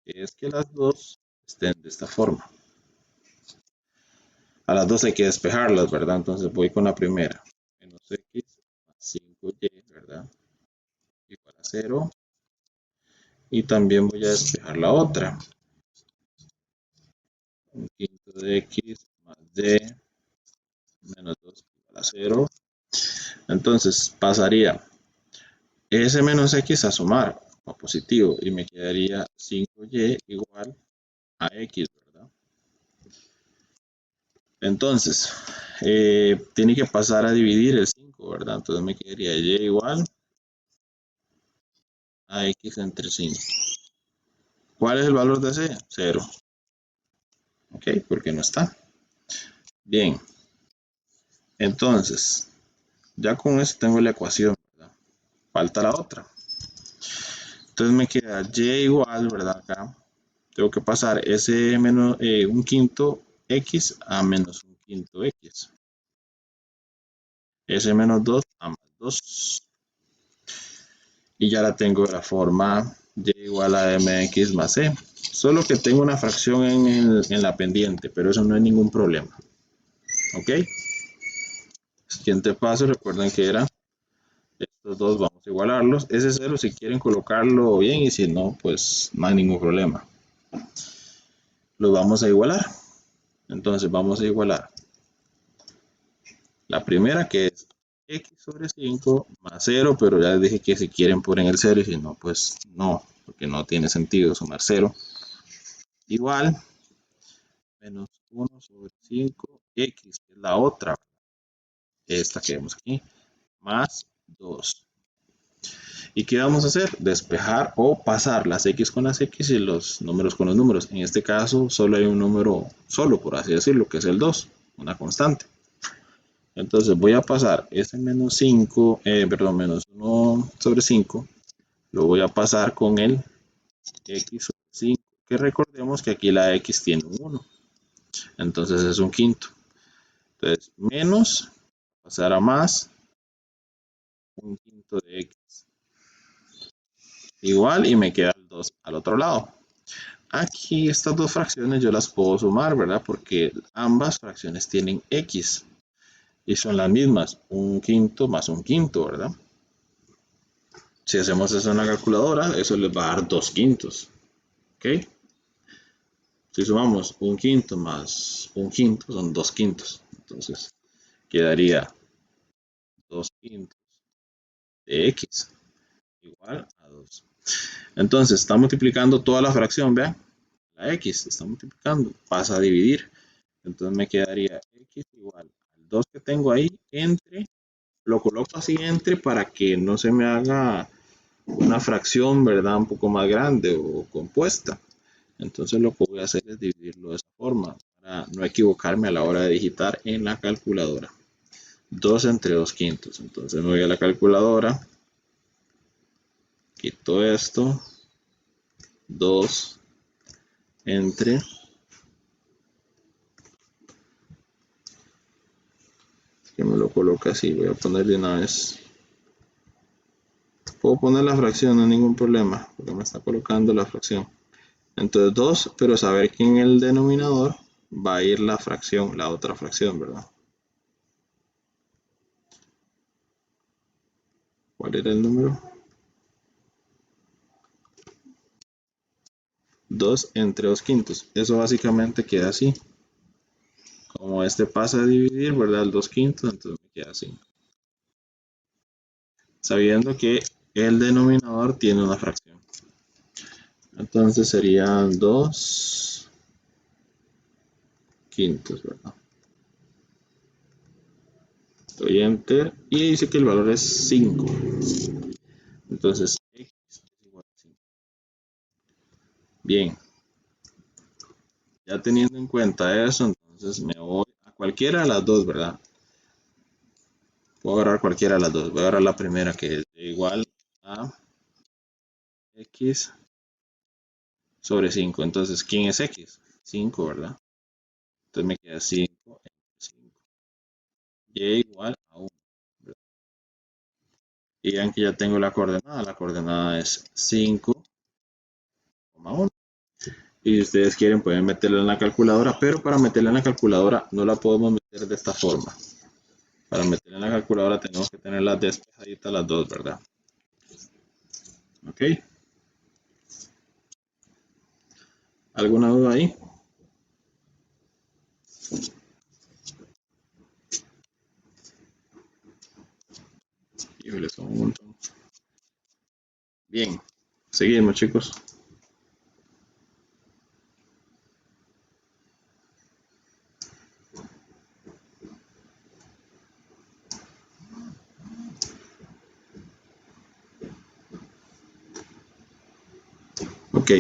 es que las dos estén de esta forma. A las dos hay que despejarlas, ¿verdad? Entonces voy con la primera. Menos x más 5y, ¿verdad? Igual a 0. Y también voy a despejar la otra. Un quinto de x más y menos 2 igual a 0. Entonces pasaría ese menos x a sumar a positivo y me quedaría 5y igual a x, ¿verdad? Entonces, tiene que pasar a dividir el 5, ¿verdad? Entonces me quedaría y igual a x entre 5. ¿Cuál es el valor de c? 0. Ok, porque no está. Bien. Entonces, ya con eso tengo la ecuación, ¿verdad? Falta la otra. Entonces me queda y igual, ¿verdad? Acá tengo que pasar ese menos un quinto x a menos un quinto x. S menos 2 a más 2. Y ya la tengo de la forma y igual a mx más c. Solo que tengo una fracción en la pendiente, pero eso no es ningún problema. ¿Ok? Siguiente paso, recuerden que era estos dos, vamos a igualarlos. Ese 0 si quieren colocarlo bien y si no, pues no hay ningún problema. Los vamos a igualar. Entonces vamos a igualar la primera, que es x sobre 5 más 0, pero ya les dije que si quieren ponen el 0 y si no, pues no, porque no tiene sentido sumar 0. Igual, menos 1 sobre 5, x, que es la otra, esta que vemos aquí, más 2. ¿Y qué vamos a hacer? Despejar o pasar las x con las x y los números con los números. En este caso, solo hay un número solo, por así decirlo, que es el 2, una constante. Entonces voy a pasar ese menos 5, menos 1 sobre 5, lo voy a pasar con el x sobre 5, que recordemos que aquí la x tiene un 1, entonces es un quinto. Entonces menos, pasar a más, un quinto de x. Igual y me queda el 2 al otro lado. Aquí estas dos fracciones yo las puedo sumar, ¿verdad? Porque ambas fracciones tienen x. Y son las mismas, un quinto más un quinto, ¿verdad? Si hacemos eso en la calculadora, eso les va a dar 2 quintos. ¿Ok? Si sumamos un quinto más un quinto, son 2 quintos. Entonces, quedaría 2 quintos de x igual a 2. Entonces, está multiplicando toda la fracción, vean. La x está multiplicando, pasa a dividir. Entonces me quedaría x igual al 2 que tengo ahí entre, lo coloco así entre para que no se me haga una fracción, ¿verdad? Un poco más grande o compuesta. Entonces lo que voy a hacer es dividirlo de esa forma para no equivocarme a la hora de digitar en la calculadora. 2 entre 2 quintos. Entonces me voy a la calculadora, quito esto, 2 entre, que me lo coloca así, voy a poner de una vez. Puedo poner la fracción, no hay ningún problema, porque me está colocando la fracción. Entonces 2, pero saber que en el denominador va a ir la fracción, la otra fracción, ¿verdad? ¿Cuál era el número? 2 entre 2 quintos. Eso básicamente queda así. Como este pasa a dividir, ¿verdad? El 2 quintos, entonces me queda así. Sabiendo que el denominador tiene una fracción. Entonces serían 2 quintos, ¿verdad? Doy enter y dice que el valor es 5. Entonces x es igual a 5. Bien. Ya teniendo en cuenta eso, entonces me voy a cualquiera de las dos, ¿verdad? Puedo agarrar cualquiera de las dos. Voy a agarrar la primera que es igual a x sobre 5. Entonces, ¿quién es x? 5, ¿verdad? Entonces me queda 5 entre 5. Y igual a 1. ¿Verdad? Y vean que ya tengo la coordenada. La coordenada es 5,1. Y si ustedes quieren pueden meterla en la calculadora, pero para meterla en la calculadora no la podemos meter de esta forma. Para meterla en la calculadora tenemos que tenerlas despejaditas las dos, ¿verdad? ¿Ok? ¿Alguna duda ahí? Híjole, son un montón. Bien, seguimos, chicos. Ok,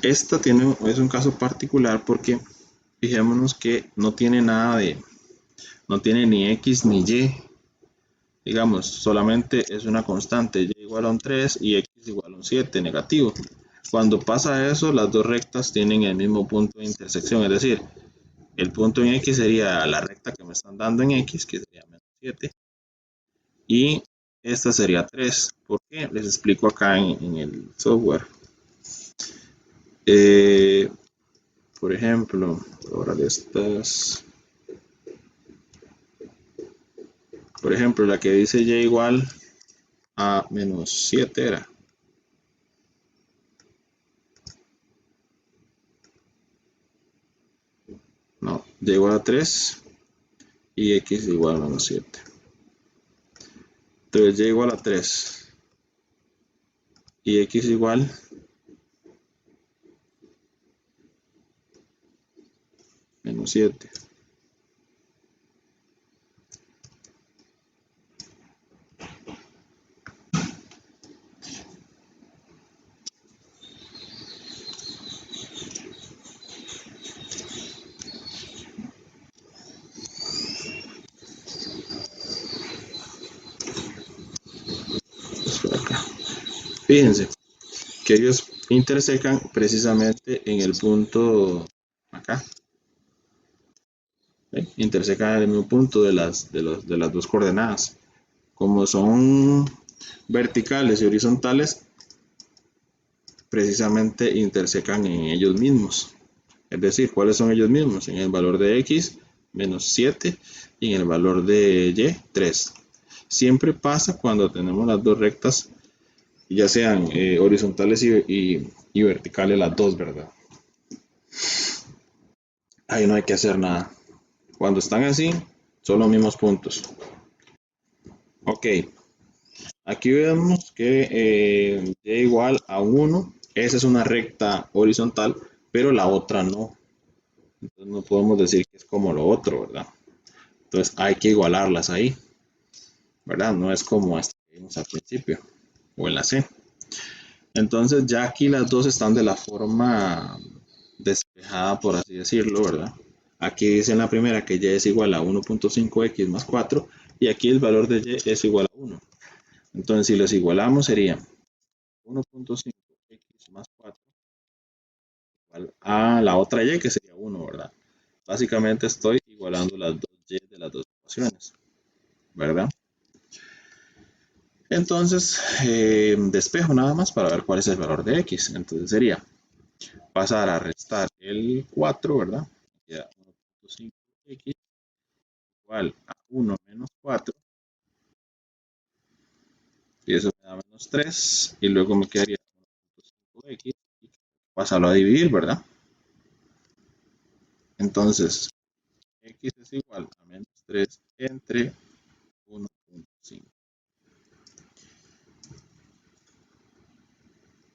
esta es un caso particular porque fijémonos que no tiene nada no tiene ni x ni y. Digamos, solamente es una constante, y igual a un 3 y x igual a un 7 negativo. Cuando pasa eso, las dos rectas tienen el mismo punto de intersección, es decir, el punto en x sería la recta que me están dando en x, que sería menos 7, y esta sería 3. ¿Por qué? Les explico acá en el software. Por ejemplo, ahora de estas, por ejemplo, la que dice y igual a menos 7 era. No, y igual a 3 y x igual a menos 7. Entonces y igual a 3 y x igual menos 7. Fíjense que ellos intersecan precisamente en el punto acá. ¿Ven? Intersecan en el mismo punto de las dos coordenadas. Como son verticales y horizontales, precisamente intersecan en ellos mismos. Es decir, ¿cuáles son ellos mismos? En el valor de x, menos 7, y en el valor de y, 3. Siempre pasa cuando tenemos las dos rectas, ya sean horizontales y verticales las dos, ¿verdad? ahí no hay que hacer nada. Cuando están así, son los mismos puntos. Ok, aquí vemos que y igual a 1, esa es una recta horizontal, pero la otra no. Entonces no podemos decir que es como lo otro, ¿verdad? Entonces hay que igualarlas ahí, ¿verdad? No es como esta que vimos al principio, o en la C. Entonces ya aquí las dos están de la forma despejada, por así decirlo, ¿verdad? Aquí dice en la primera que y es igual a 1.5x más 4 y aquí el valor de y es igual a 1. Entonces si los igualamos sería 1.5x más 4 igual a la otra y que sería 1, ¿verdad? Básicamente estoy igualando las dos y de las dos ecuaciones, ¿verdad? Entonces despejo nada más para ver cuál es el valor de x. Entonces sería pasar a restar el 4, ¿verdad? Queda 1.5x igual a 1 menos 4 y eso me da menos 3 y luego me quedaría 1.5x y pasarlo a dividir, ¿verdad? Entonces x es igual a menos 3 entre 1.5.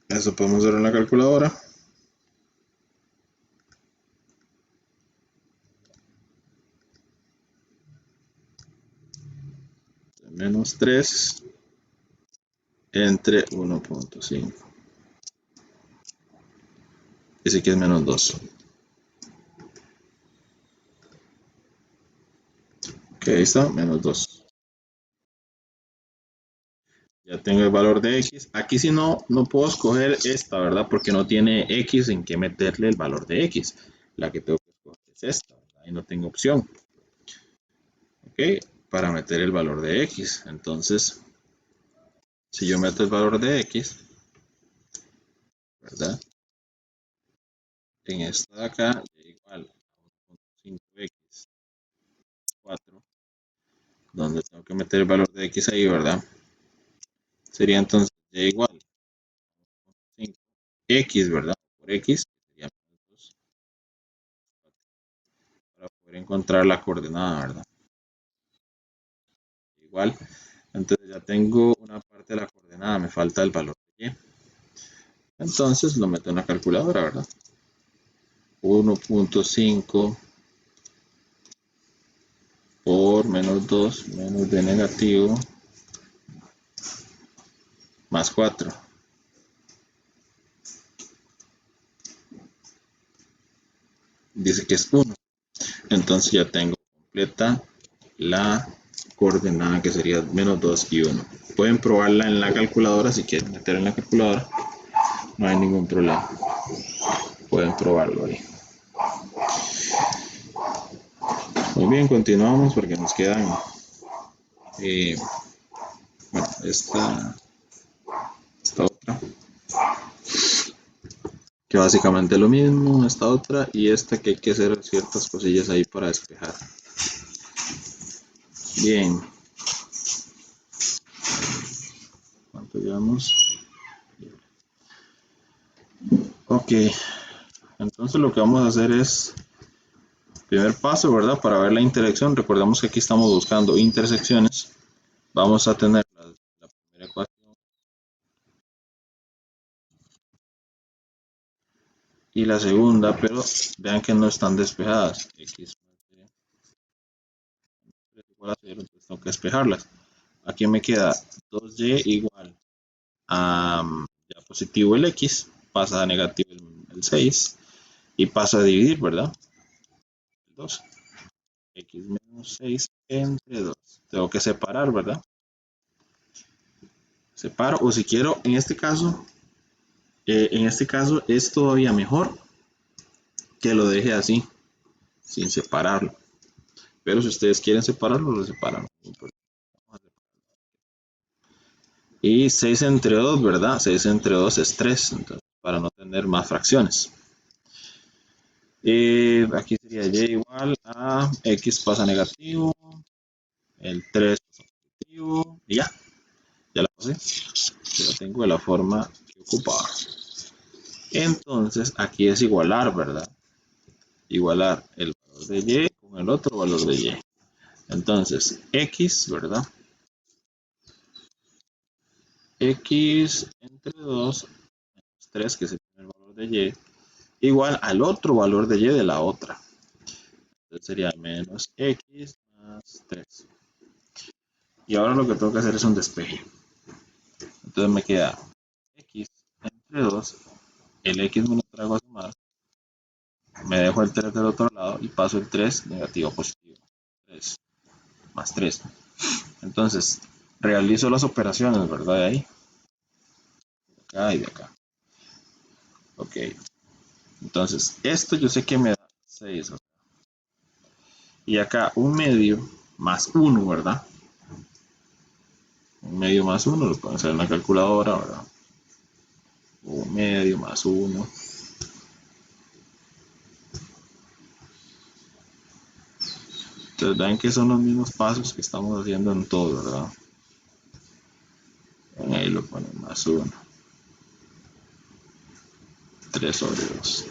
Eso podemos ver en la calculadora. Menos 3 entre 1.5. Ese que es menos 2. Ok, ahí está, menos 2. Ya tengo el valor de x. Aquí si no, no puedo escoger esta, ¿verdad? Porque no tiene x en que meterle el valor de x. La que tengo que escoger es esta, ¿verdad? Ahí no tengo opción. Ok, para meter el valor de x. Entonces, si yo meto el valor de x, ¿verdad? En esta de acá, igual a 5x 4, donde tengo que meter el valor de x ahí, ¿verdad? Sería entonces y igual a 5x, ¿verdad? Por x, sería menos 2, para poder encontrar la coordenada, ¿verdad? Igual, entonces ya tengo una parte de la coordenada, me falta el valor de y. Entonces lo meto en la calculadora, ¿verdad? 1.5 por menos 2 menos b negativo más 4. Dice que es 1. Entonces ya tengo completa la coordenada que sería menos 2 y 1. Pueden probarla en la calculadora si quieren meter en la calculadora. No hay ningún problema. Pueden probarlo ahí. Muy bien, continuamos porque nos quedan bueno, esta otra, que básicamente es lo mismo, esta otra y esta que hay que hacer ciertas cosillas ahí para despejar. Bien. ¿Cuánto llevamos? Ok. Entonces lo que vamos a hacer es, primer paso, ¿verdad? Para ver la intersección, recordemos que aquí estamos buscando intersecciones. Vamos a tener la primera ecuación y la segunda, pero vean que no están despejadas. X igual a 0, entonces tengo que despejarlas. Aquí me queda 2y igual a ya positivo el x, pasa a negativo el 6 y pasa a dividir, ¿verdad? El 2. X menos 6 entre 2. Tengo que separar, ¿verdad? Separo, o si quiero, en este caso es todavía mejor que lo deje así, sin separarlo. Pero si ustedes quieren separarlo, lo separan. Y 6 entre 2, ¿verdad? 6 entre 2 es 3, entonces, para no tener más fracciones. Aquí sería y igual a x pasa negativo, el 3 pasa positivo, y ya la pasé. Ya tengo la forma que ocupaba. Entonces, aquí es igualar, ¿verdad? igualar el valor de y con el otro valor de y. Entonces, x, ¿verdad? X entre 2 menos 3, que es el valor de y, igual al otro valor de y de la otra. Entonces sería menos x más 3. Y ahora lo que tengo que hacer es un despeje. Entonces me queda x entre 2, el x me lo traigo a sumar, me dejo el 3 del otro lado y paso el 3 negativo positivo. 3 más 3. Entonces, realizo las operaciones, ¿verdad? De ahí, de acá y de acá. Ok. Entonces, esto yo sé que me da 6. Y acá un medio más 1, ¿verdad? Un medio más 1, lo pueden hacer en la calculadora, ¿verdad? Un medio más 1. Entonces, ven que son los mismos pasos que estamos haciendo en todo, ¿verdad? Ahí lo ponen más 1. 3 sobre 2.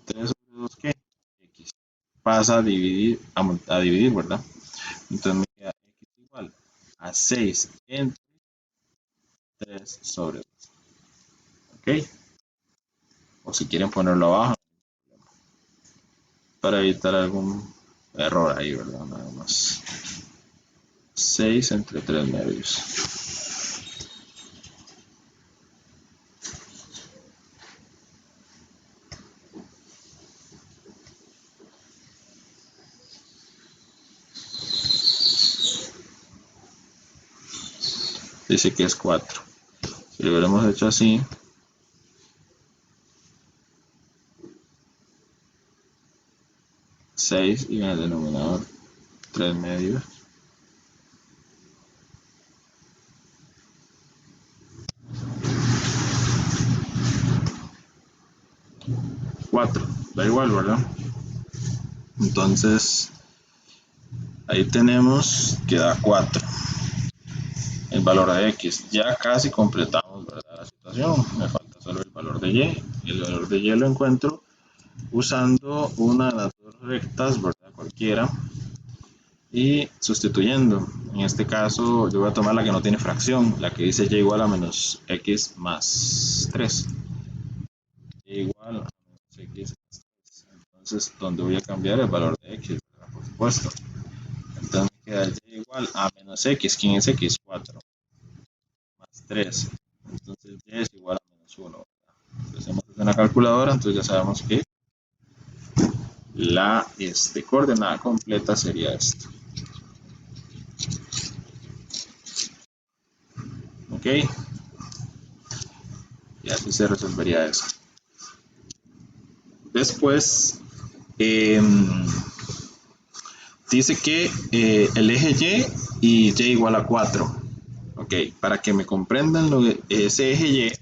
3 sobre 2, ¿qué? X. Pasa a dividir, ¿verdad? Entonces me queda X igual a 6 entre 3 sobre 2. ¿Ok? O si quieren ponerlo abajo, para evitar algún error ahí, ¿verdad? Nada más. 6 entre 3 medios. Dice que es 4. Si lo hubiéramos hecho así, 6 y en el denominador 3 medios. 4, da igual, ¿verdad? Entonces, ahí tenemos que da 4. El valor de x. Ya casi completamos, ¿verdad? La situación. Me falta solo el valor de y. El valor de y lo encuentro usando una de las dos rectas, ¿verdad? Cualquiera. Y sustituyendo. En este caso, yo voy a tomar la que no tiene fracción, la que dice y igual a menos x más 3. Y igual a menos x más 3. Entonces, donde voy a cambiar el valor de x, ¿verdad? Por supuesto. Entonces me queda y igual a menos x. ¿Quién es x? 4 más 3. Entonces y es igual a menos 1. Entonces hacemos una calculadora, entonces ya sabemos que la coordenada completa sería esto. Ok. Y así se resolvería eso. Después, dice que el eje y y igual a 4. Ok, para que me comprendan ese eje y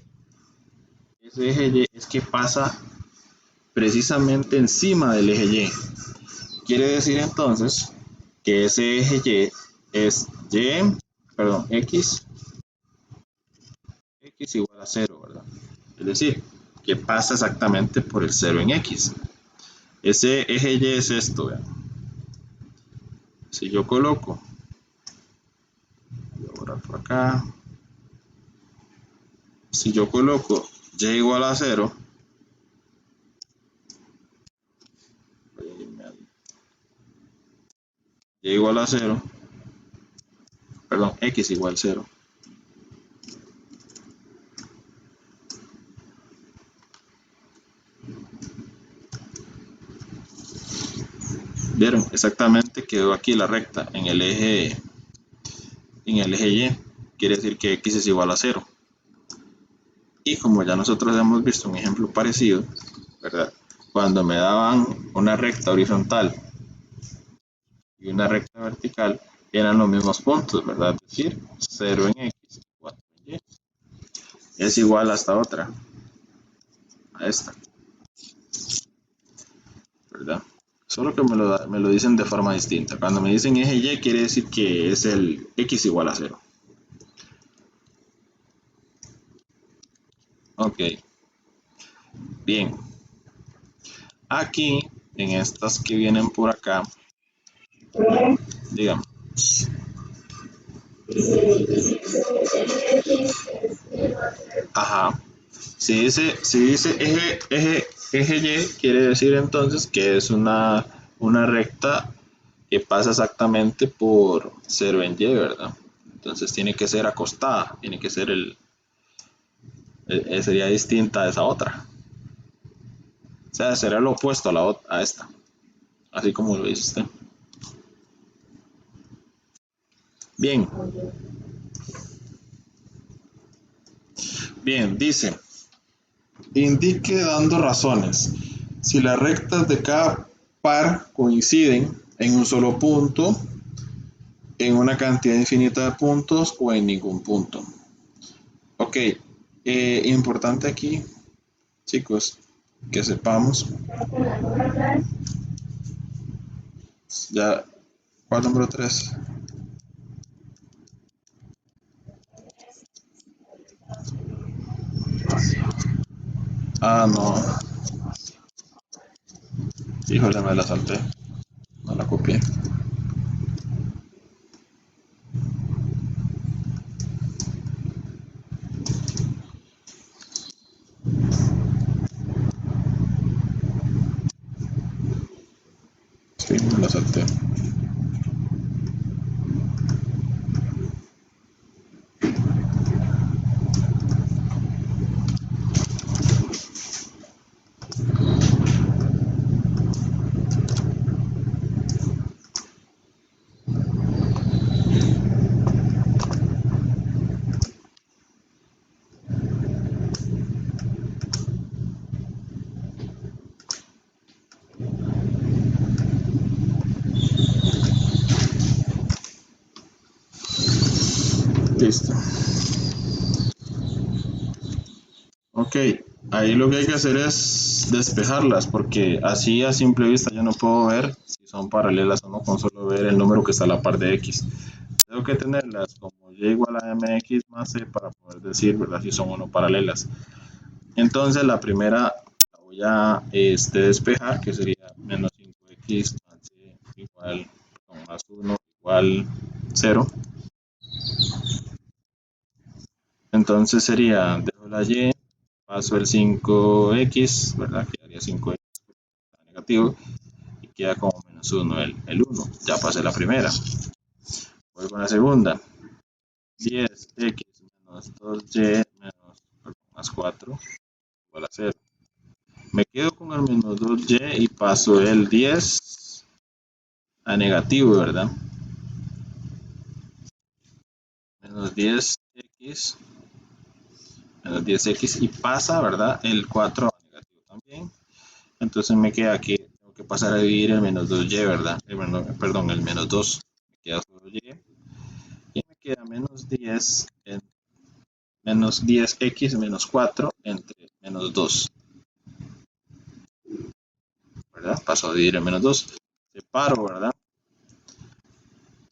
es que pasa precisamente encima del eje y. Quiere decir entonces que ese eje y es x igual a 0, ¿verdad? Es decir, que pasa exactamente por el 0 en x. Ese eje y es esto, vean. Si yo coloco, voy a borrar por acá, si yo coloco y igual a 0, y igual a 0, perdón, x igual a 0, vieron, exactamente quedó aquí la recta en el eje y, quiere decir que x es igual a 0. Y como ya nosotros hemos visto un ejemplo parecido, ¿verdad? Cuando me daban una recta horizontal y una recta vertical, eran los mismos puntos, ¿verdad? Es decir, 0 en x, 4 en y. Es igual a esta otra, a esta, ¿verdad? Solo que me lo dicen de forma distinta. Cuando me dicen eje y, quiere decir que es el x igual a 0. Ok. Bien, aquí, en estas que vienen por acá, digamos, ajá, si dice eje Y, quiere decir entonces que es una recta que pasa exactamente por 0 en Y, ¿verdad? Entonces tiene que ser acostada, tiene que ser sería distinta a esa otra. O sea, será lo opuesto a esta, así como lo dice usted. Bien, bien, dice, indique dando razones. Si las rectas de cada par coinciden en un solo punto, en una cantidad infinita de puntos o en ningún punto. Ok, importante aquí, chicos, que sepamos, ya, ¿cuál número 3? Ah, no, híjole, me la salté, no la copié. Sí, me la salté. Listo. Ok, ahí lo que hay que hacer es despejarlas, porque así a simple vista yo no puedo ver si son paralelas o no con solo ver el número que está a la par de x. Tengo que tenerlas como y igual a mx más c para poder decir, ¿verdad?, si son o no paralelas. Entonces la primera la voy a despejar, que sería menos 5x más c igual, más 1 igual 0. Entonces sería, dejo la y, paso el 5x, ¿verdad? Quedaría 5x negativo y queda como menos 1 el 1. Ya pasé la primera. Voy con la segunda. 10x menos 2y menos más 4 igual a 0. Me quedo con el menos 2y y paso el 10 a negativo, ¿verdad? Menos 10x, menos 10x y pasa, ¿verdad?, el 4 a negativo también. Entonces me queda que tengo que pasar a dividir el menos 2y, ¿verdad? Perdón, el menos 2. Me queda solo y. Y me queda menos 10, menos 10x menos 4 entre menos 2, ¿verdad? Paso a dividir el menos 2. Separo, ¿verdad?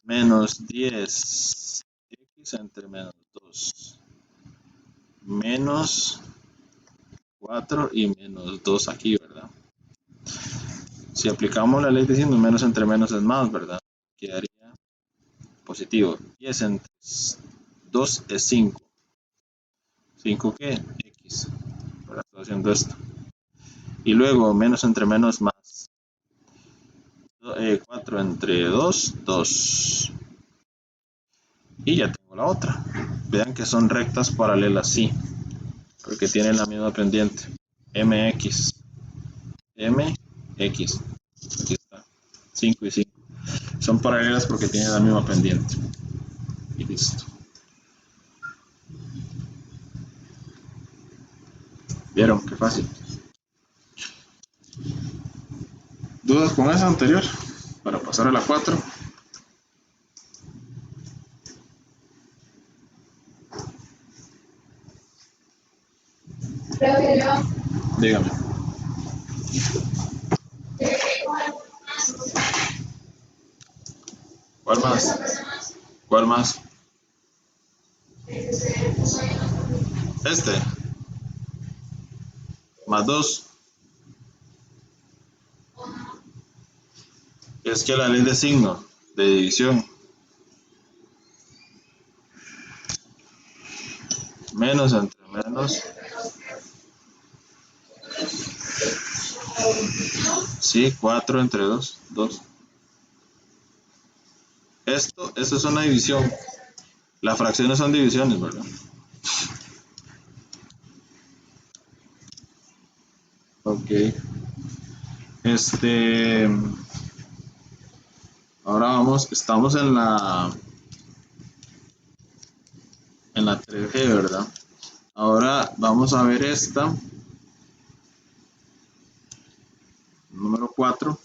Menos 10x entre menos 2. Menos 4 y menos 2 aquí, ¿verdad? Si aplicamos la ley de signos, menos entre menos es más, ¿verdad? Quedaría positivo. 10 entre 2 es 5. ¿5 qué? X. Ahora estoy haciendo esto. Y luego menos entre menos más. 4 entre 2, 2. Y ya tengo la otra. Vean que son rectas paralelas, sí, porque tienen la misma pendiente. MX. MX. Aquí está. 5 y 5. Son paralelas porque tienen la misma pendiente. Y listo. ¿Vieron? Qué fácil. ¿Dudas con esa anterior? Para pasar a la 4. Dígame. ¿Cuál más? ¿Cuál más? Este. Más 2. Es que la ley de signo de división, menos entre menos, sí, 4 entre 2, 2. Esto es una división. Las fracciones son divisiones, ¿verdad? Ok. Este, ahora estamos en la 3G, ¿verdad? Ahora vamos a ver esta, número 4.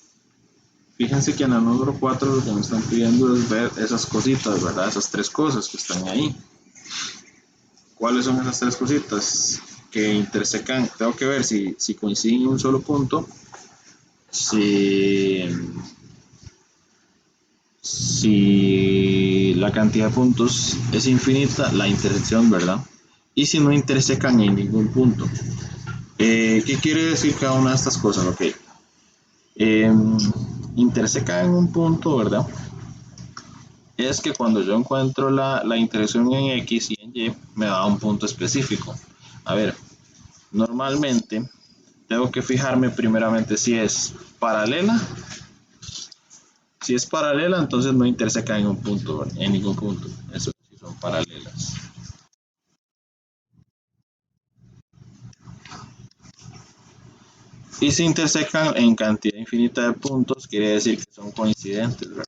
Fíjense que en el número 4 lo que me están pidiendo es ver esas cositas, ¿verdad? Esas tres cosas que están ahí. ¿Cuáles son esas tres cositas que intersecan? Tengo que ver si coinciden en un solo punto, si, si la cantidad de puntos es infinita, la intersección, ¿verdad? Y si no intersecan en ningún punto. ¿Qué quiere decir cada una de estas cosas? Ok. Eh, intersecan en un punto, ¿verdad? Es que cuando yo encuentro la intersección en X y en Y, me da un punto específico. A ver, normalmente tengo que fijarme primeramente si es paralela. Si es paralela, entonces no intersecan en un punto, en ningún punto. Eso sí son paralelas. Y si intersecan en cantidad infinita de puntos, quiere decir que son coincidentes, ¿verdad?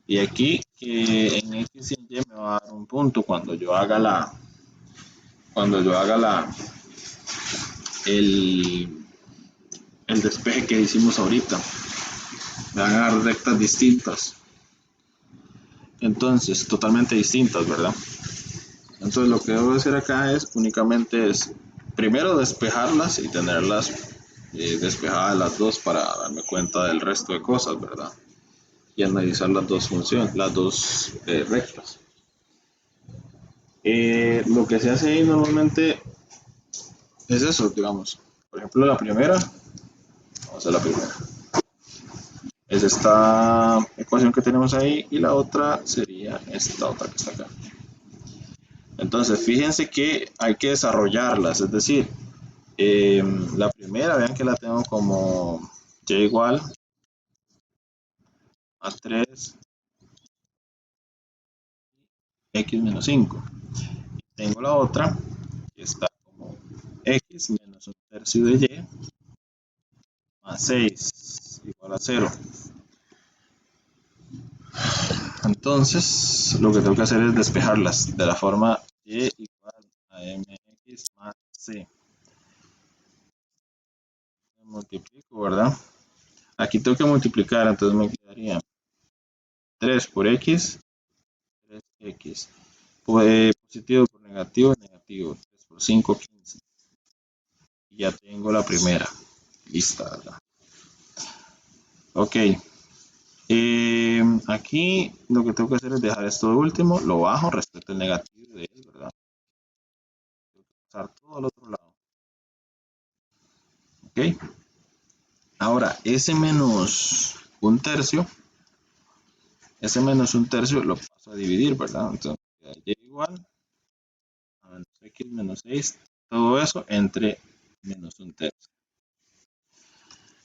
Y aquí en X y en Y me va a dar un punto cuando yo haga el, el despeje que hicimos ahorita. Me van a dar rectas distintas. Entonces, totalmente distintas, ¿verdad? Entonces lo que debo hacer acá es únicamente primero despejarlas y tenerlas despejadas las dos para darme cuenta del resto de cosas, ¿verdad? Y analizar las dos funciones, las dos rectas. Lo que se hace ahí normalmente es eso, digamos. Por ejemplo, la primera, vamos a la primera. Es esta ecuación que tenemos ahí y la otra sería esta otra que está acá. Entonces, fíjense que hay que desarrollarlas, es decir, la primera, vean que la tengo como y igual a 3 x menos 5. Tengo la otra que está como x menos un tercio de y más 6 igual a 0. Entonces, lo que tengo que hacer es despejarlas de la forma y igual a mx más c. Multiplico, ¿verdad? Aquí tengo que multiplicar, entonces me quedaría 3 por x, 3x. Positivo por negativo, negativo. 3 por 5, 15. Y ya tengo la primera. Lista, ¿verdad? Ok. Aquí lo que tengo que hacer es dejar esto de último, lo bajo respecto al negativo de él, ¿verdad? Tengo que pasar todo al otro lado. Ok. Ahora, ese menos un tercio lo paso a dividir, ¿verdad? Entonces, y igual a menos x menos 6, todo eso entre menos un tercio.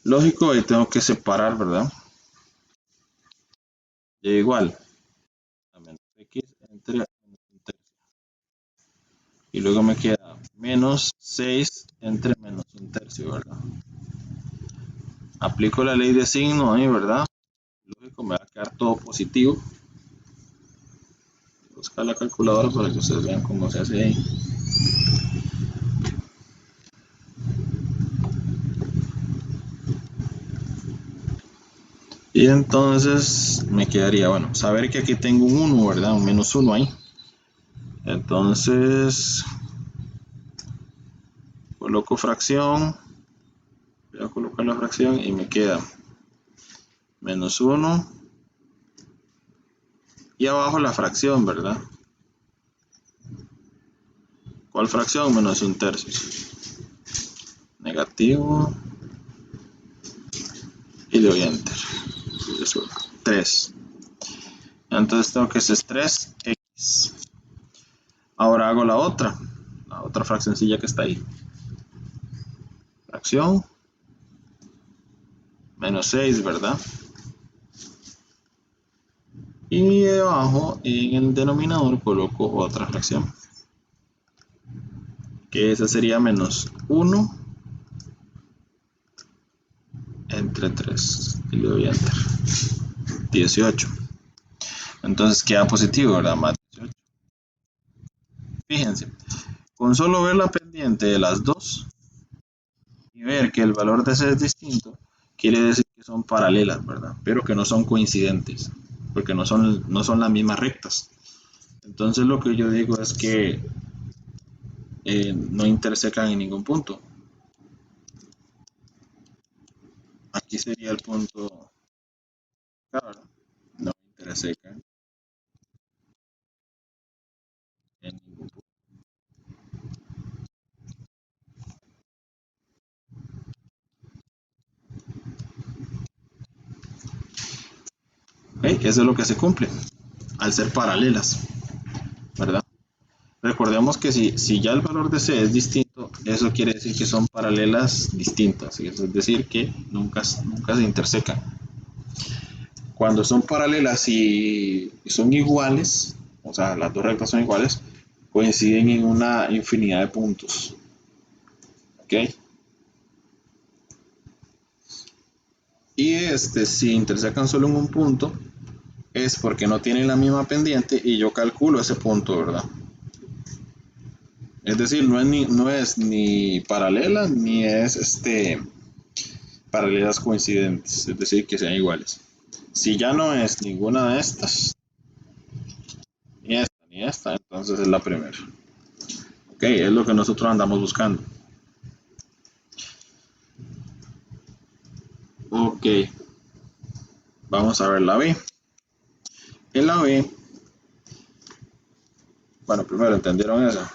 Lógico, ahí tengo que separar, ¿verdad? Y igual a menos x entre menos un tercio. Y luego me queda menos 6 entre menos un tercio, ¿verdad? Aplico la ley de signo ahí, ¿verdad? Lógico, me va a quedar todo positivo. Voy a buscar la calculadora para que ustedes vean cómo se hace ahí. Y entonces me quedaría, bueno, saber que aquí tengo un 1, ¿verdad? Un menos 1 ahí. Entonces, coloco fracción, voy a colocar la fracción y me queda menos 1 y abajo la fracción, ¿verdad? ¿Cuál fracción? Menos un tercio. negativo y le doy enter. Eso, 3. Entonces tengo que ese es 3x. Ahora hago la otra fraccioncilla que está ahí. Fracción menos 6, ¿verdad? Y debajo en el denominador coloco otra fracción, que esa sería menos 1 entre 3 y le doy enter. 18. Entonces queda positivo, ¿verdad? Más 18. Fíjense, con solo ver la pendiente de las dos y ver que el valor de C es distinto, quiere decir que son paralelas, ¿verdad? Pero que no son coincidentes, porque no son las mismas rectas. Entonces lo que yo digo es que no intersecan en ningún punto. Aquí sería el punto K, ¿verdad? No intersecan en ningún punto. ¿Okay? Eso es lo que se cumple al ser paralelas, ¿verdad? Recordemos que si ya el valor de C es distinto, eso quiere decir que son paralelas distintas, es decir, que nunca se intersecan. Cuando son paralelas y son iguales, o sea, las dos rectas son iguales, coinciden en una infinidad de puntos. ¿Ok? Y si intersecan solo en un punto, es porque no tienen la misma pendiente y yo calculo ese punto, ¿verdad? Es decir, no es ni paralela ni es paralelas coincidentes, es decir, que sean iguales. Si ya no es ninguna de estas, ni esta, entonces es la primera. Ok, es lo que nosotros andamos buscando. Ok, vamos a ver la B. En la B, bueno, primero entendieron eso.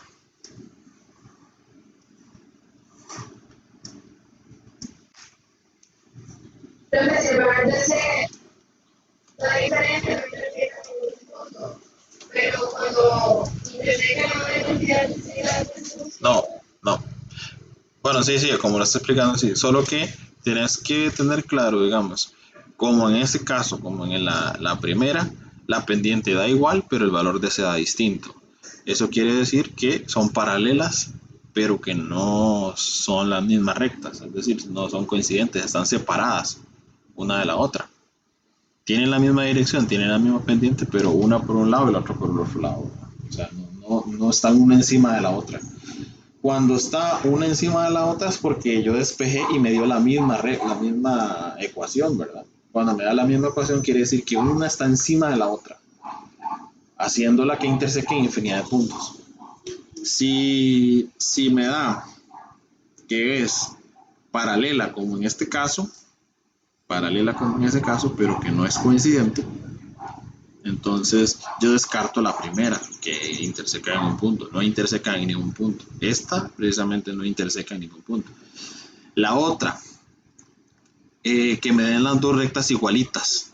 La diferencia pero cuando no, no. Bueno, sí, como lo estoy explicando, sí. Solo que tienes que tener claro, digamos, como en este caso, como en la primera, la pendiente da igual, pero el valor de C da distinto. Eso quiere decir que son paralelas, pero que no son las mismas rectas, es decir, no son coincidentes, están separadas una de la otra. Tienen la misma dirección, tienen la misma pendiente, pero una por un lado y la otra por el otro lado. O sea, no están una encima de la otra. Cuando está una encima de la otra es porque yo despejé y me dio la misma ecuación, ¿verdad? Cuando me da la misma ecuación quiere decir que una está encima de la otra, haciéndola que interseque en infinidad de puntos. Si me da que es paralela como en este caso, pero que no es coincidente, entonces yo descarto la primera, que interseca en un punto, no interseca en ningún punto. Esta precisamente no interseca en ningún punto. La otra, que me den las dos rectas igualitas.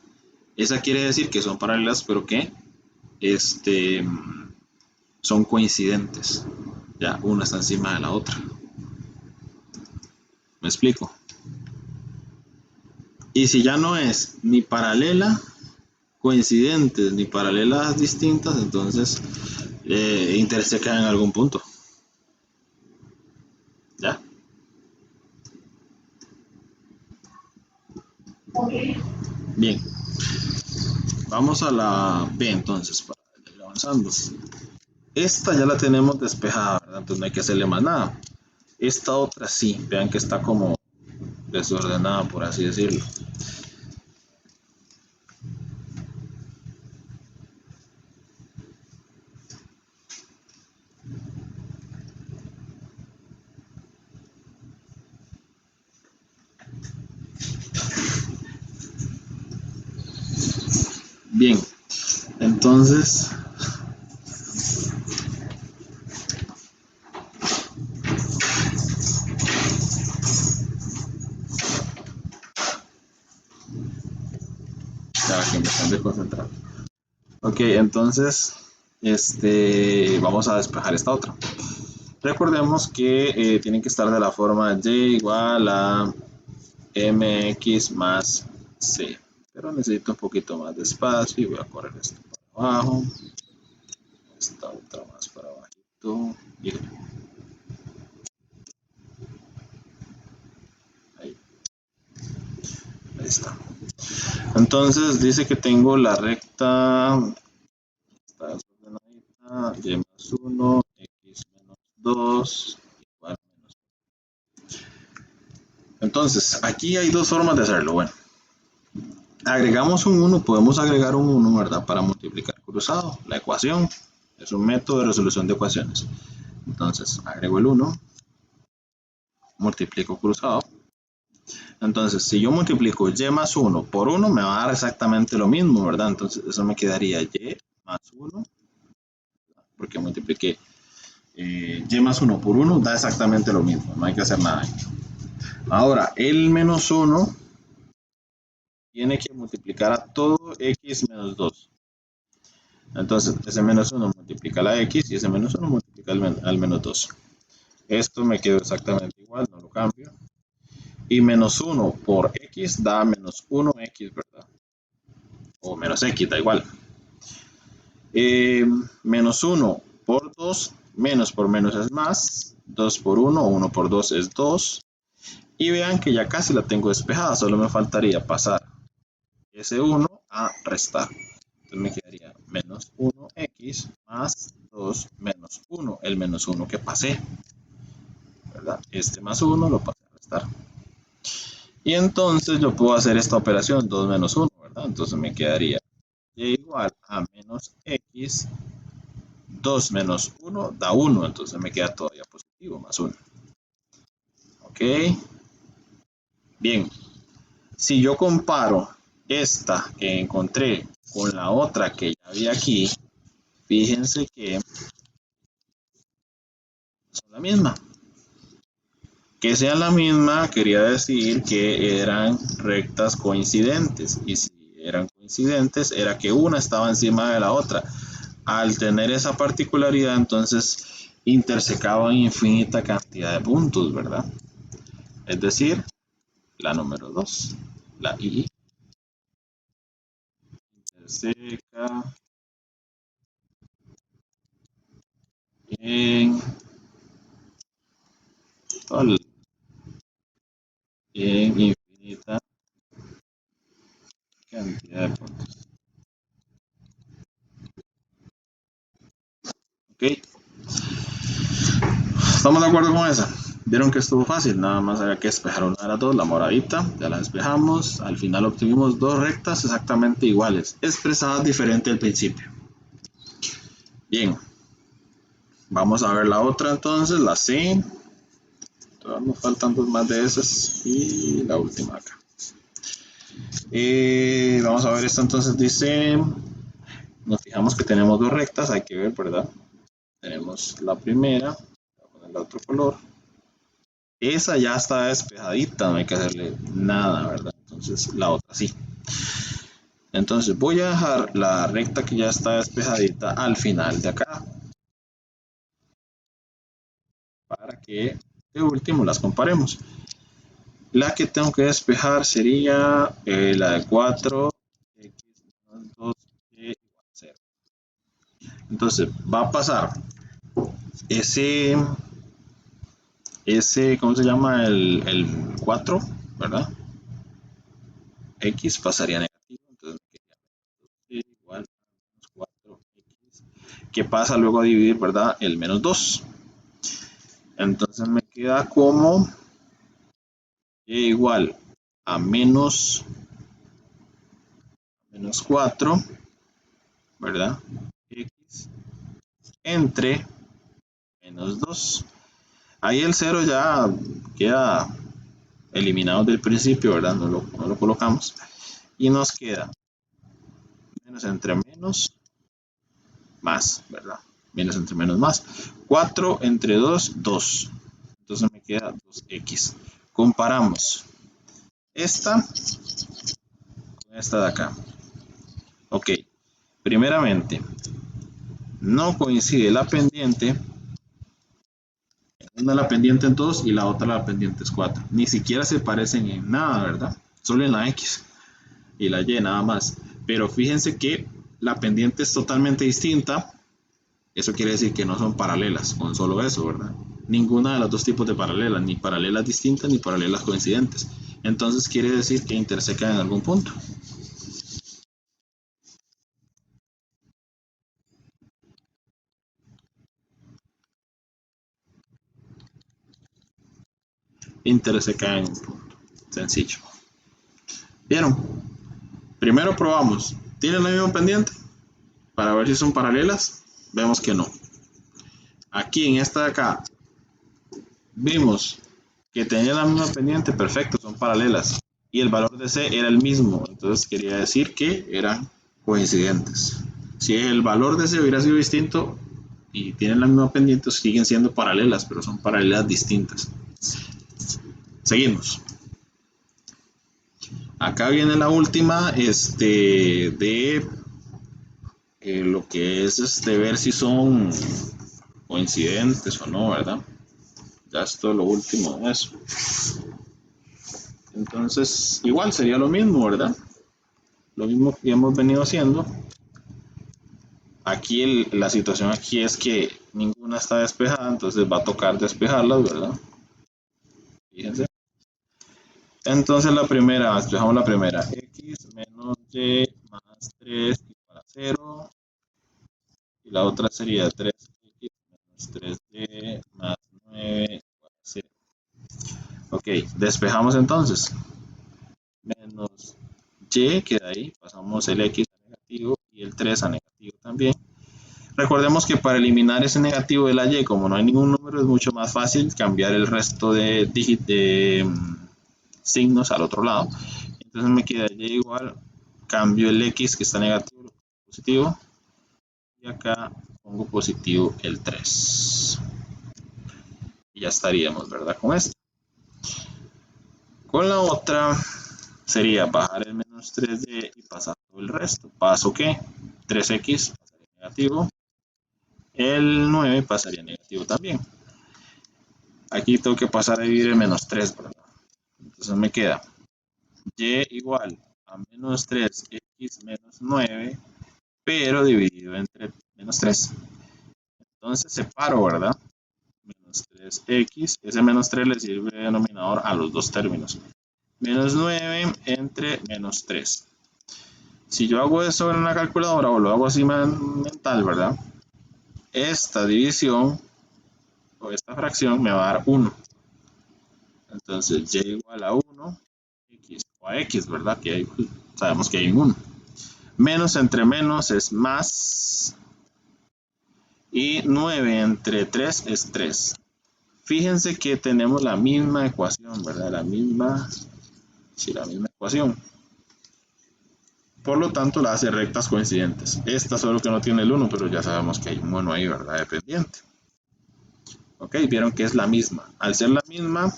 Esa quiere decir que son paralelas, pero que son coincidentes. Ya, una está encima de la otra. ¿Me explico? Y si ya no es ni paralela, coincidentes, ni paralelas distintas, entonces intersecan en algún punto. ¿Ya? Bien. Vamos a la B entonces, para ir avanzando. Esta ya la tenemos despejada, ¿verdad? Entonces no hay que hacerle más nada. Esta otra sí, vean que está como desordenada, por así decirlo. Bien, entonces Ok, entonces vamos a despejar esta otra. Recordemos que tienen que estar de la forma y igual a mx más c. Pero necesito un poquito más de espacio y voy a correr esto para abajo. Esta otra más para abajito. Ahí. Ahí está. Entonces dice que tengo la recta, está desordenadita, y más 1, x menos 2, igual menos. Entonces, aquí hay dos formas de hacerlo. Bueno, agregamos un 1, podemos agregar un 1, ¿verdad? Para multiplicar cruzado. La ecuación es un método de resolución de ecuaciones. Entonces, agrego el 1, multiplico cruzado. Entonces, si yo multiplico y más 1 por 1, me va a dar exactamente lo mismo, ¿verdad? Entonces, eso me quedaría y más 1, porque multipliqué y más 1 por 1, da exactamente lo mismo, no hay que hacer nada. Ahora, el menos 1 tiene que multiplicar a todo x menos 2. Entonces, ese menos 1 multiplica la x y ese menos 1 multiplica al menos 2. Esto me quedó exactamente igual, no lo cambio. Y menos 1 por x da menos 1x, ¿verdad? O menos x, da igual. Menos 1 por 2, menos por menos es más, 2 por 1, 1 por 2 es 2. Y vean que ya casi la tengo despejada, solo me faltaría pasar ese 1 a restar. Entonces me quedaría menos 1x más 2 menos 1, el menos 1 que pasé, ¿verdad? Este más 1 lo pasé a restar. Y entonces yo puedo hacer esta operación 2 menos 1, ¿verdad? Entonces me quedaría y igual a menos x, 2 menos 1 da 1, entonces me queda todavía positivo, más 1. ¿Ok? Bien, si yo comparo esta que encontré con la otra que ya había aquí, fíjense que son la misma. Que sean la misma quería decir que eran rectas coincidentes, y si eran coincidentes era que una estaba encima de la otra. Al tener esa particularidad, entonces intersecaban infinita cantidad de puntos, ¿verdad? Es decir, la número 2, la I, interseca en, en infinita cantidad de puntos. ¿Ok? ¿Estamos de acuerdo con esa? Vieron que estuvo fácil, nada más había que despejar una de las dos, la moradita, ya la despejamos, al final obtuvimos dos rectas exactamente iguales, expresadas diferente al principio. Bien, vamos a ver la otra entonces, la C, todavía nos faltan dos más de esas y la última acá. Vamos a ver esto entonces, dice, nos fijamos que tenemos dos rectas, hay que ver, ¿verdad? Tenemos la primera, voy a poner el otro color. Esa ya está despejadita, no hay que hacerle nada, ¿verdad? Entonces la otra sí. Entonces voy a dejar la recta que ya está despejadita al final de acá. Para que de último las comparemos. La que tengo que despejar sería la de 4, x menos 2, y igual a 0. Entonces va a pasar ese ¿cómo se llama? El 4, ¿verdad? X pasaría negativo, entonces igual a 4x, que pasa luego a dividir, ¿verdad? El menos 2. Entonces me queda como igual a menos 4, ¿verdad? X entre menos 2. Ahí el 0 ya queda eliminado del principio, ¿verdad? No lo colocamos. Y nos queda menos entre menos más, ¿verdad? Menos entre menos más. 4 entre 2, 2. Entonces me queda 2x. Comparamos esta con esta de acá. Ok. Primeramente, no coincide la pendiente. Una la pendiente en 2 y la otra la pendiente es 4. Ni siquiera se parecen en nada, ¿verdad? Solo en la X y la Y nada más. Pero fíjense que la pendiente es totalmente distinta. Eso quiere decir que no son paralelas, con solo eso, ¿verdad? Ninguna de los dos tipos de paralelas, ni paralelas distintas ni paralelas coincidentes. Entonces quiere decir que intersecan en algún punto. Intersecan en un punto. Sencillo. ¿Vieron? Primero probamos. ¿Tienen la misma pendiente? Para ver si son paralelas. Vemos que no. Aquí en esta de acá vimos que tenían la misma pendiente, perfecto, son paralelas. Y el valor de C era el mismo, entonces quería decir que eran coincidentes. Si el valor de C hubiera sido distinto y tienen la misma pendiente, siguen siendo paralelas, pero son paralelas distintas. Seguimos. Acá viene la última de lo que es ver si son coincidentes o no, ¿verdad? Ya esto es lo último de eso. Entonces, igual sería lo mismo, ¿verdad? Lo mismo que hemos venido haciendo. Aquí la situación aquí es que ninguna está despejada, entonces va a tocar despejarlas, ¿verdad? Fíjense. Entonces la primera, despejamos la primera. X menos Y más 3 igual a 0. Y la otra sería 3X menos 3Y más 9 igual a 0. Ok, despejamos entonces. Menos Y queda ahí, pasamos el X a negativo y el 3 a negativo también. Recordemos que para eliminar ese negativo de la Y, como no hay ningún número, es mucho más fácil cambiar el resto de signos al otro lado. Entonces me queda Y igual, cambio el X que está negativo por positivo, y acá pongo positivo el 3. Y ya estaríamos, ¿verdad? Con esto. Con la otra sería bajar el menos 3D y pasar todo el resto. ¿Paso qué? 3X pasaría negativo. El 9 pasaría negativo también. Aquí tengo que pasar a dividir el menos 3, ¿verdad? Entonces me queda Y igual a menos 3X menos 9, pero dividido entre menos 3. Entonces separo, ¿verdad? Menos 3X, ese menos 3 le sirve de denominador a los dos términos. Menos 9 entre menos 3. Si yo hago eso en una calculadora o lo hago así mental, ¿verdad? Esta división o esta fracción me va a dar 1. Entonces Y igual a 1, X o a X, ¿verdad? Que hay, sabemos que hay un 1. Menos entre menos es más. Y 9 entre 3 es 3. Fíjense que tenemos la misma ecuación, ¿verdad? La misma ecuación. Por lo tanto, la hace rectas coincidentes. Esta solo que no tiene el 1, pero ya sabemos que hay un mono ahí, ¿verdad? Dependiente. Ok, vieron que es la misma. Al ser la misma,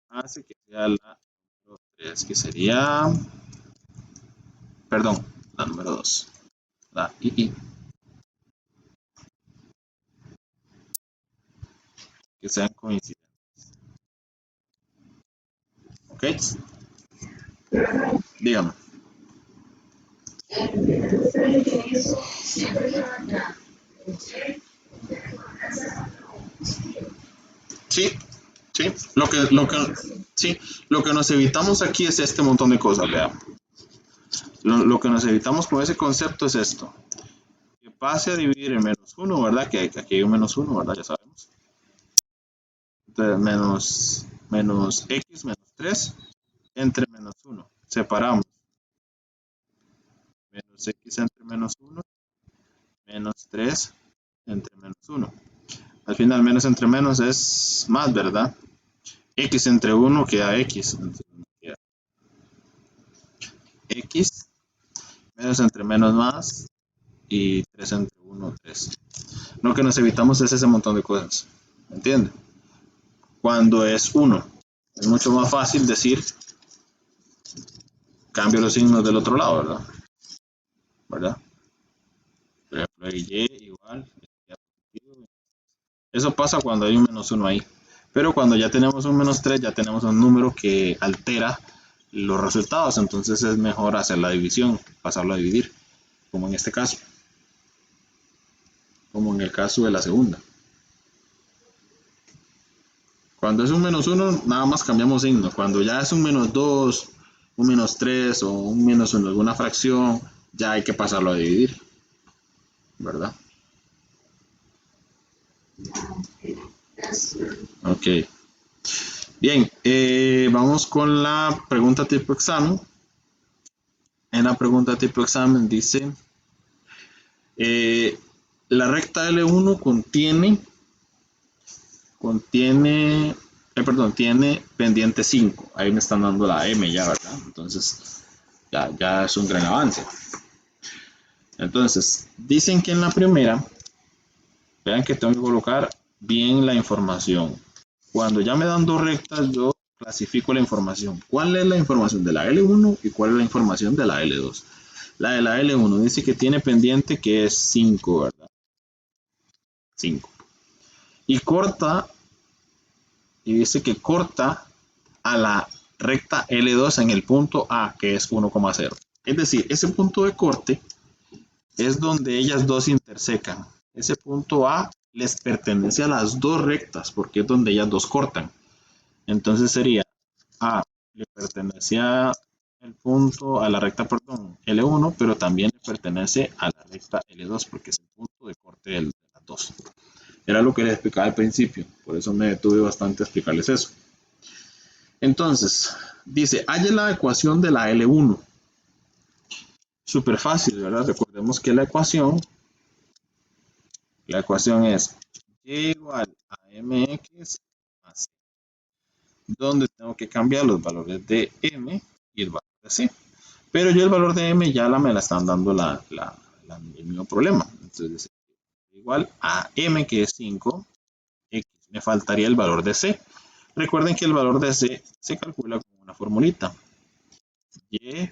hace que sea la número 3, que sería, perdón, la número 2, la II. Que sean coincidentes. Ok, dígame. Sí, sí, sí, lo que nos evitamos aquí es este montón de cosas, vea. Lo que nos evitamos con ese concepto es esto. Que pase a dividir en menos 1, ¿verdad? Que aquí hay un menos 1, ¿verdad? Ya sabemos. Entonces, menos X menos 3 entre menos 1. Separamos. Menos X entre menos 1, menos 3 entre menos 1. Al final, menos entre menos es más, ¿verdad? X entre 1 queda X. Entonces, queda X, menos entre menos más, y 3 entre 1, 3. Lo que nos evitamos es ese montón de cosas. ¿Me entienden? Cuando es 1, es mucho más fácil decir cambio los signos del otro lado, ¿verdad? ¿Verdad? y igual. Eso pasa cuando hay un menos 1 ahí. Pero cuando ya tenemos un menos 3, ya tenemos un número que altera los resultados. Entonces es mejor hacer la división, pasarlo a dividir, como en este caso. Como en el caso de la segunda. Cuando es un menos 1, nada más cambiamos signo. Cuando ya es un menos 2, un menos 3 o un menos 1, alguna fracción, ya hay que pasarlo a dividir, ¿verdad? Ok. Bien, vamos con la pregunta tipo examen. En la pregunta tipo examen dice, la recta L1 tiene pendiente 5. Ahí me están dando la M ya, ¿verdad? Entonces, ya es un gran avance. Entonces, dicen que en la primera, vean que tengo que colocar bien la información. Cuando ya me dan dos rectas, yo clasifico la información. ¿Cuál es la información de la L1 y cuál es la información de la L2? La de la L1 dice que tiene pendiente que es 5, ¿verdad? 5. Y dice que corta a la recta L2 en el punto A, que es 1,0. Es decir, ese punto de corte es donde ellas dos intersecan. Ese punto A les pertenece a las dos rectas, porque es donde ellas dos cortan. Entonces sería A le pertenece a la recta, L1, pero también le pertenece a la recta L2, porque es el punto de corte de las dos. Era lo que les explicaba al principio, por eso me detuve bastante a explicarles eso. Entonces, dice, halle la ecuación de la L1. Súper fácil, ¿verdad? Recordemos que la ecuación es y igual a mx más c, donde tengo que cambiar los valores de m y el valor de c. Pero yo el valor de m ya me la están dando el mismo problema. Entonces, igual a m, que es 5, x. Me faltaría el valor de c. Recuerden que el valor de c se calcula con una formulita. Y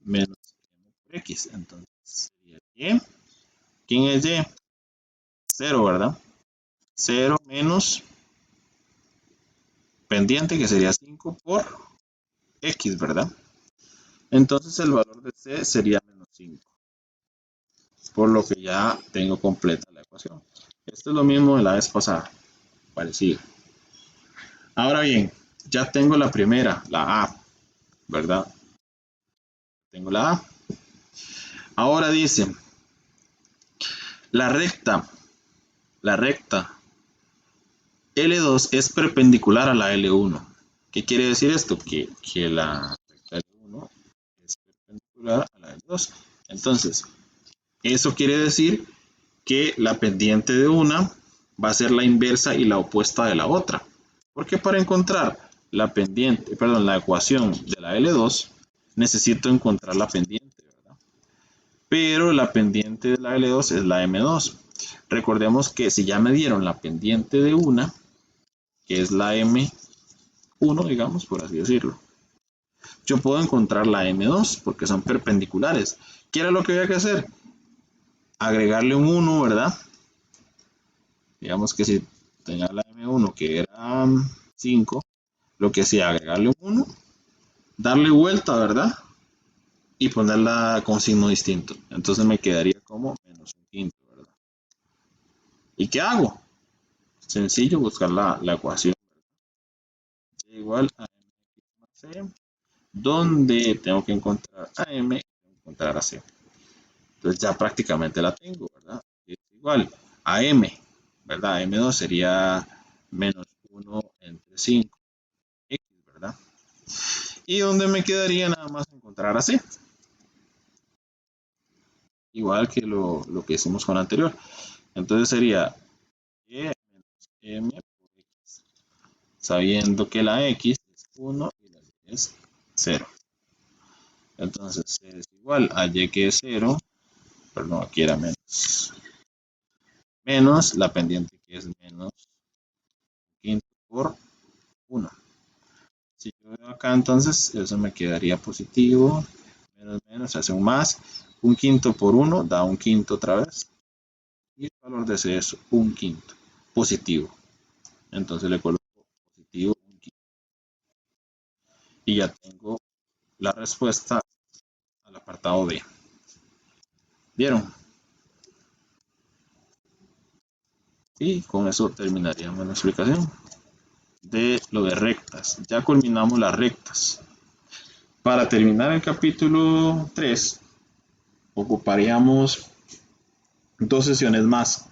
menos m por x. Entonces, sería y. ¿Quién es y? 0, ¿verdad? 0 menos pendiente, que sería 5 por x, ¿verdad? Entonces el valor de c sería menos 5. Por lo que ya tengo completa la ecuación. Esto es lo mismo de la vez pasada. Parecido. Ahora bien, ya tengo la primera, la A, ¿verdad? Tengo la A. Ahora dice, la recta L2 es perpendicular a la L1. ¿Qué quiere decir esto? Que la recta L1 es perpendicular a la L2. Entonces, eso quiere decir que la pendiente de una va a ser la inversa y la opuesta de la otra. Porque para encontrar la ecuación de la L2, necesito encontrar la pendiente, ¿verdad? Pero la pendiente de la L2 es la M2. Recordemos que si ya me dieron la pendiente de una, que es la M1, digamos, por así decirlo, yo puedo encontrar la M2 porque son perpendiculares. ¿Qué era lo que había que hacer? Agregarle un 1, ¿verdad? Digamos que si tenía la M1 que era 5, lo que hacía agregarle un 1, darle vuelta, ¿verdad? Y ponerla con signo distinto. Entonces me quedaría como menos un quinto, ¿verdad? ¿Y qué hago? Sencillo, buscar la ecuación. Igual a mx más c, donde tengo que encontrar a m y encontrar a c. Entonces ya prácticamente la tengo, ¿verdad? Es igual a m, ¿verdad? M2 sería menos 1 entre 5, x, ¿verdad? Y donde me quedaría nada más encontrar a c. Igual que lo que hicimos con la anterior. Entonces sería y menos m por x, sabiendo que la x es 1 y la y es 0. Entonces c es igual a y, que es 0, perdón, aquí era menos la pendiente, que es menos quinto por 1. Si yo veo acá, entonces eso me quedaría positivo, menos, hace un más, un quinto por 1 da un quinto otra vez, y el valor de C es 1/5 positivo. Entonces le coloco positivo 1/5 y ya tengo la respuesta al apartado B. ¿Vieron? Y con eso terminaríamos la explicación de lo de rectas. Ya culminamos las rectas. Para terminar el capítulo 3, ocuparíamos 2 sesiones más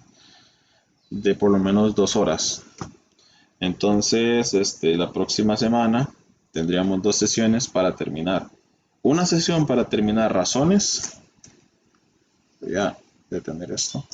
de por lo menos 2 horas. Entonces, la próxima semana tendríamos 2 sesiones para terminar. Una sesión para terminar razones. Voy a detener esto.